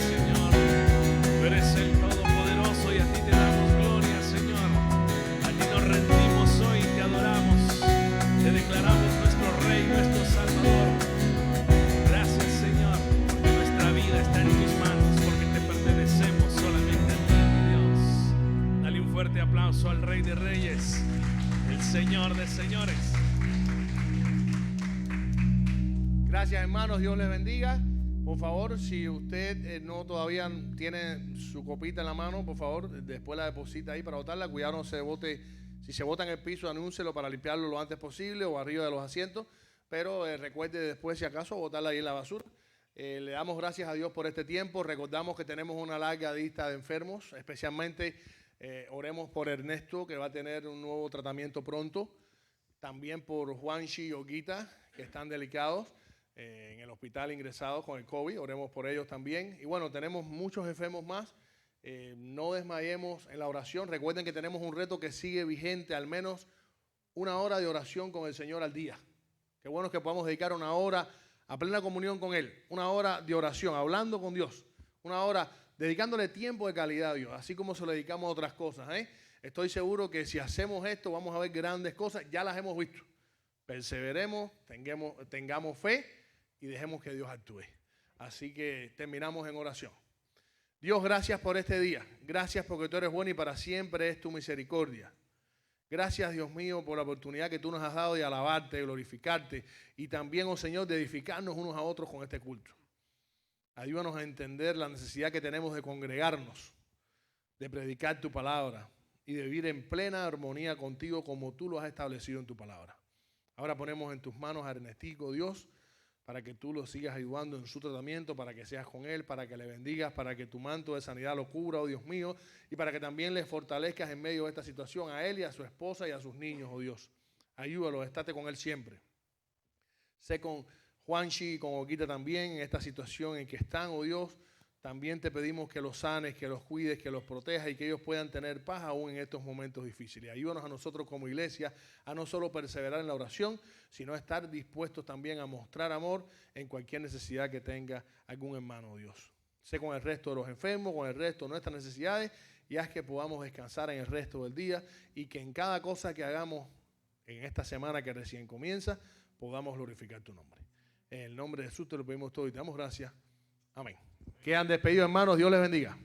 Señor, tú eres el Todopoderoso y a ti te damos gloria, Señor. A ti nos rendimos hoy y te adoramos. Te declaramos nuestro Rey, nuestro Salvador. Gracias, Señor, porque nuestra vida está en tus manos, porque te pertenecemos solamente a ti, mi Dios. Dale un fuerte aplauso al Rey de Reyes, el Señor de Señores. Gracias, hermanos. Dios les bendiga. Por favor, si usted no todavía tiene su copita en la mano, por favor, después la deposita ahí para botarla. Cuidado, no se bote. Si se bota en el piso, anúncelo para limpiarlo lo antes posible o arriba de los asientos. Pero recuerde después, si acaso, botarla ahí en la basura. Le damos gracias a Dios por este tiempo. Recordamos que tenemos una larga lista de enfermos. Especialmente oremos por Ernesto, que va a tener un nuevo tratamiento pronto. También por Juanchi y Olguita, que están delicados en el hospital ingresados con el COVID. Oremos por ellos también. Y bueno, tenemos muchos enfermos más. No desmayemos en la oración. Recuerden que tenemos un reto que sigue vigente, al menos una hora de oración con el Señor al día. Qué bueno que podamos dedicar una hora a plena comunión con Él, una hora de oración, hablando con Dios, una hora dedicándole tiempo de calidad a Dios, así como se lo dedicamos a otras cosas. Estoy seguro que si hacemos esto vamos a ver grandes cosas, ya las hemos visto. Perseveremos, tengamos fe y dejemos que Dios actúe. Así que terminamos en oración. Dios, gracias por este día. Gracias porque tú eres bueno y para siempre es tu misericordia. Gracias, Dios mío, por la oportunidad que tú nos has dado de alabarte, de glorificarte y también, oh Señor, de edificarnos unos a otros con este culto. Ayúdanos a entender la necesidad que tenemos de congregarnos, de predicar tu palabra y de vivir en plena armonía contigo como tú lo has establecido en tu palabra. Ahora ponemos en tus manos a Ernestico, Dios, para que tú lo sigas ayudando en su tratamiento, para que seas con él, para que le bendigas, para que tu manto de sanidad lo cubra, oh Dios mío, y para que también le fortalezcas en medio de esta situación a él y a su esposa y a sus niños, oh Dios. Ayúdalo, estate con él siempre. Sé con Juanchi y con Olguita también en esta situación en que están, oh Dios. También te pedimos que los sanes, que los cuides, que los protejas y que ellos puedan tener paz aún en estos momentos difíciles. Ayúdanos a nosotros como iglesia a no solo perseverar en la oración, sino a estar dispuestos también a mostrar amor en cualquier necesidad que tenga algún hermano, Dios. Sé con el resto de los enfermos, con el resto de nuestras necesidades y haz que podamos descansar en el resto del día y que en cada cosa que hagamos en esta semana que recién comienza, podamos glorificar tu nombre. En el nombre de Jesús te lo pedimos todo y te damos gracias. Amén. Quedan despedidos, hermanos. Dios les bendiga.